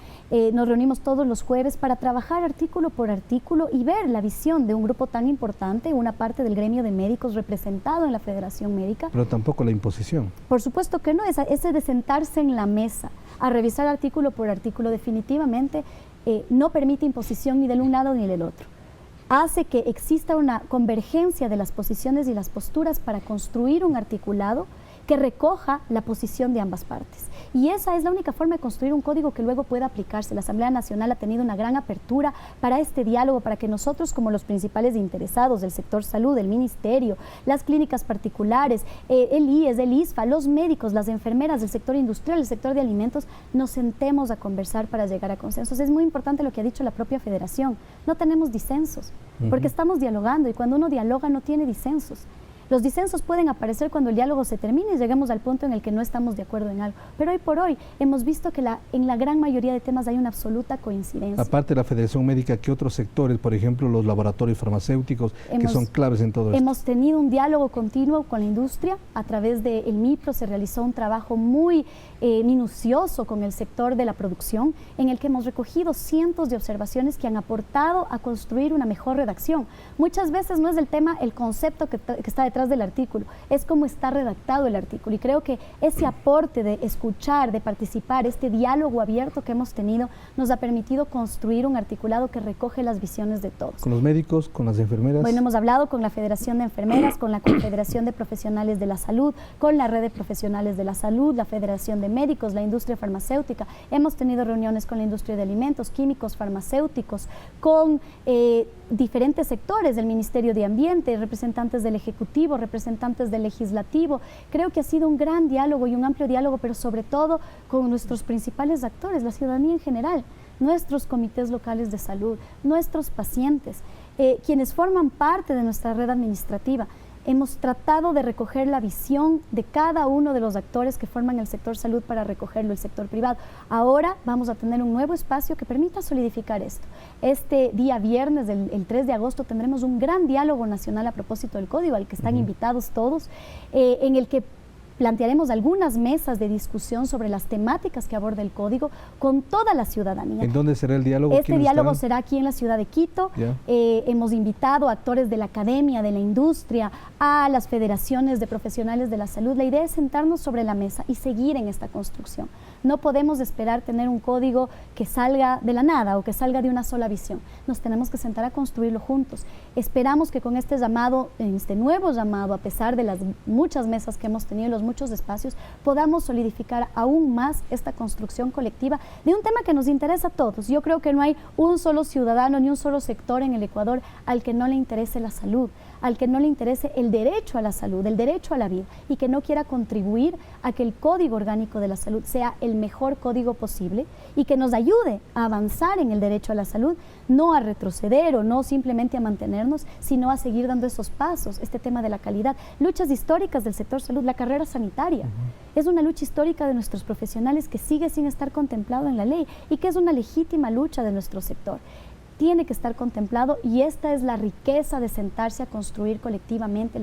nos reunimos todos los jueves para trabajar artículo por artículo y ver la visión de un grupo tan importante, una parte del gremio de médicos representado en la Federación Médica. Pero tampoco la imposición. Por supuesto que no, ese de sentarse en la mesa a revisar artículo por artículo definitivamente no permite imposición ni del un lado ni del otro. Hace que exista una convergencia de las posiciones y las posturas para construir un articulado que recoja la posición de ambas partes. Y esa es la única forma de construir un código que luego pueda aplicarse. La Asamblea Nacional ha tenido una gran apertura para este diálogo, para que nosotros, como los principales interesados del sector salud, el Ministerio, las clínicas particulares, el IES, el ISFA, los médicos, las enfermeras del sector industrial, el sector de alimentos, nos sentemos a conversar para llegar a consensos. Es muy importante lo que ha dicho la propia Federación. No tenemos disensos, porque estamos dialogando y cuando uno dialoga no tiene disensos. Los disensos pueden aparecer cuando el diálogo se termine y lleguemos al punto en el que no estamos de acuerdo en algo. Pero hoy por hoy hemos visto que en la gran mayoría de temas hay una absoluta coincidencia. Aparte de la Federación Médica, ¿qué otros sectores, por ejemplo, los laboratorios farmacéuticos, que son claves en todo esto? Hemos tenido un diálogo continuo con la industria. A través del MIPRO se realizó un trabajo muy minucioso con el sector de la producción, en el que hemos recogido cientos de observaciones que han aportado a construir una mejor redacción. Muchas veces no es el tema, el concepto que está detrás del artículo, es cómo está redactado el artículo, y creo que ese aporte de escuchar, de participar, este diálogo abierto que hemos tenido, nos ha permitido construir un articulado que recoge las visiones de todos. ¿Con los médicos, con las enfermeras? Bueno, hemos hablado con la Federación de Enfermeras, con la Confederación de Profesionales de la Salud, con la Red de Profesionales de la Salud, la Federación de Médicos, la industria farmacéutica. Hemos tenido reuniones con la industria de alimentos, químicos, farmacéuticos, con diferentes sectores del Ministerio de Ambiente, representantes del Ejecutivo, representantes del Legislativo. Creo que ha sido un gran diálogo y un amplio diálogo, pero sobre todo con nuestros principales actores, la ciudadanía en general, nuestros comités locales de salud, nuestros pacientes, quienes forman parte de nuestra red administrativa. Hemos tratado de recoger la visión de cada uno de los actores que forman el sector salud para recogerlo el sector privado. Ahora vamos a tener un nuevo espacio que permita solidificar esto. Este día viernes, el 3 de agosto, tendremos un gran diálogo nacional a propósito del código, al que están invitados todos, en el que plantearemos algunas mesas de discusión sobre las temáticas que aborda el código con toda la ciudadanía. ¿En dónde será el diálogo? Este diálogo será aquí en la ciudad de Quito. Hemos invitado a actores de la academia, de la industria, a las federaciones de profesionales de la salud. La idea es sentarnos sobre la mesa y seguir en esta construcción. No podemos esperar tener un código que salga de la nada o que salga de una sola visión. Nos tenemos que sentar a construirlo juntos. Esperamos que con este llamado, este nuevo llamado, a pesar de las muchas mesas que hemos tenido, los muchos espacios, podamos solidificar aún más esta construcción colectiva de un tema que nos interesa a todos. Yo creo que no hay un solo ciudadano ni un solo sector en el Ecuador al que no le interese la salud, al que no le interese el derecho a la salud, el derecho a la vida, y que no quiera contribuir a que el Código Orgánico de la Salud sea el mejor código posible y que nos ayude a avanzar en el derecho a la salud, no a retroceder o no simplemente a mantenernos, sino a seguir dando esos pasos. Este tema de la calidad, luchas históricas del sector salud, la carrera sanitaria, es una lucha histórica de nuestros profesionales que sigue sin estar contemplado en la ley y que es una legítima lucha de nuestro sector. Tiene que estar contemplado y esta es la riqueza de sentarse a construir colectivamente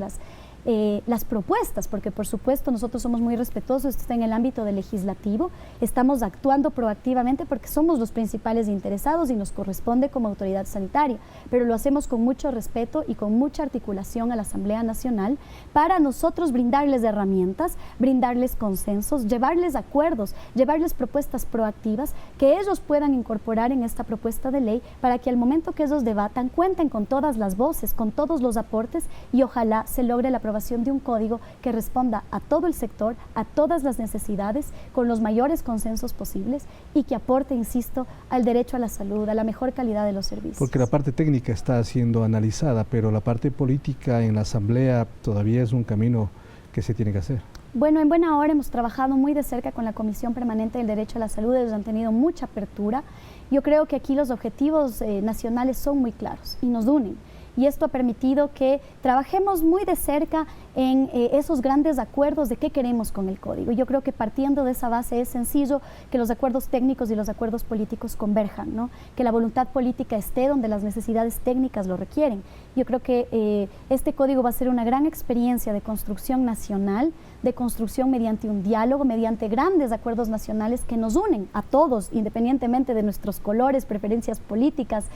las propuestas, porque por supuesto nosotros somos muy respetuosos, esto está en el ámbito del legislativo, estamos actuando proactivamente porque somos los principales interesados y nos corresponde como autoridad sanitaria, pero lo hacemos con mucho respeto y con mucha articulación a la Asamblea Nacional para nosotros brindarles herramientas, brindarles consensos, llevarles acuerdos, llevarles propuestas proactivas que ellos puedan incorporar en esta propuesta de ley para que al momento que ellos debatan cuenten con todas las voces, con todos los aportes y ojalá se logre la aprobación de un código que responda a todo el sector, a todas las necesidades, con los mayores consensos posibles y que aporte, insisto, al derecho a la salud, a la mejor calidad de los servicios. Porque la parte técnica está siendo analizada, pero la parte política en la Asamblea todavía es un camino que se tiene que hacer. Bueno, en buena hora hemos trabajado muy de cerca con la Comisión Permanente del Derecho a la Salud, ellos han tenido mucha apertura. Yo creo que aquí los objetivos nacionales son muy claros y nos unen. Y esto ha permitido que trabajemos muy de cerca en esos grandes acuerdos de qué queremos con el código. Yo creo que partiendo de esa base es sencillo que los acuerdos técnicos y los acuerdos políticos converjan, ¿no? Que la voluntad política esté donde las necesidades técnicas lo requieren. Yo creo que este código va a ser una gran experiencia de construcción nacional, de construcción mediante un diálogo, mediante grandes acuerdos nacionales que nos unen a todos, independientemente de nuestros colores, preferencias políticas,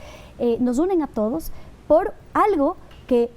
nos unen a todos por algo que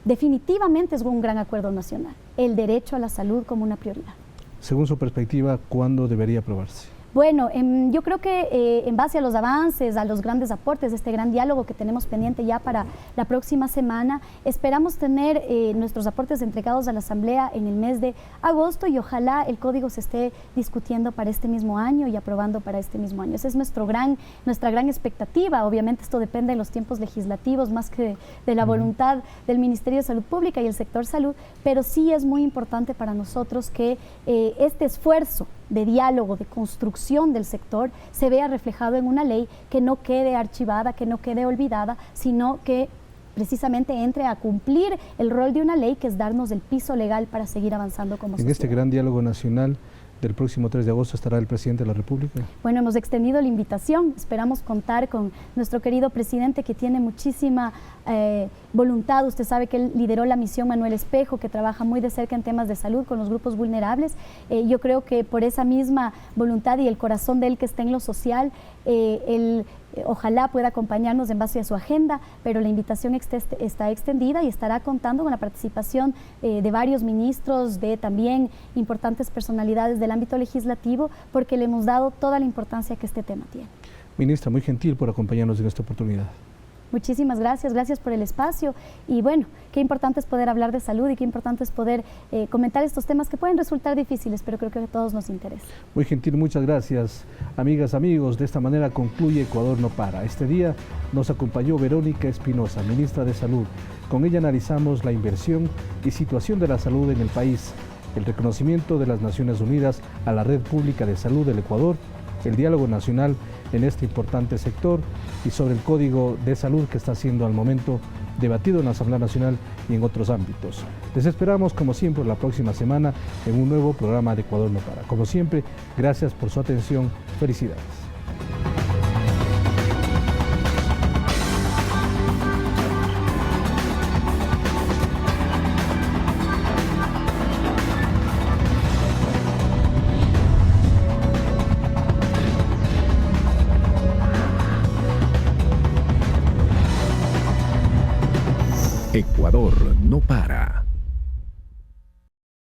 definitivamente es un gran acuerdo nacional, el derecho a la salud como una prioridad. Según su perspectiva, ¿cuándo debería aprobarse? Bueno, yo creo que en base a los avances, a los grandes aportes, este gran diálogo que tenemos pendiente ya para la próxima semana, esperamos tener nuestros aportes entregados a la Asamblea en el mes de agosto y ojalá el código se esté discutiendo para este mismo año y aprobando para este mismo año. Esa es nuestra gran expectativa. Obviamente esto depende de los tiempos legislativos más que de la voluntad del Ministerio de Salud Pública y el sector salud, pero sí es muy importante para nosotros que este esfuerzo de diálogo, de construcción del sector, se vea reflejado en una ley que no quede archivada, que no quede olvidada, sino que precisamente entre a cumplir el rol de una ley, que es darnos el piso legal para seguir avanzando como sociedad. En este gran diálogo nacional del próximo 3 de agosto estará el presidente de la República. Bueno, hemos extendido la invitación, esperamos contar con nuestro querido presidente que tiene muchísima voluntad. Usted sabe que él lideró la misión Manuel Espejo, que trabaja muy de cerca en temas de salud con los grupos vulnerables. Yo creo que por esa misma voluntad y el corazón de él que está en lo social, él ojalá pueda acompañarnos en base a su agenda, pero la invitación está extendida y estará contando con la participación de varios ministros, de también importantes personalidades del ámbito legislativo, porque le hemos dado toda la importancia que este tema tiene. Ministra, muy gentil por acompañarnos en esta oportunidad. Muchísimas gracias, gracias por el espacio y bueno, qué importante es poder hablar de salud y qué importante es poder comentar estos temas que pueden resultar difíciles, pero creo que a todos nos interesa. Muy gentil, muchas gracias. Amigas, amigos, de esta manera concluye Ecuador no para. Este día nos acompañó Verónica Espinosa, ministra de Salud. Con ella analizamos la inversión y situación de la salud en el país, el reconocimiento de las Naciones Unidas a la Red Pública de Salud del Ecuador, el diálogo nacional en este importante sector y sobre el Código de Salud que está siendo al momento debatido en la Asamblea Nacional y en otros ámbitos. Les esperamos como siempre la próxima semana en un nuevo programa de Ecuador no para. Como siempre, gracias por su atención. Felicidades.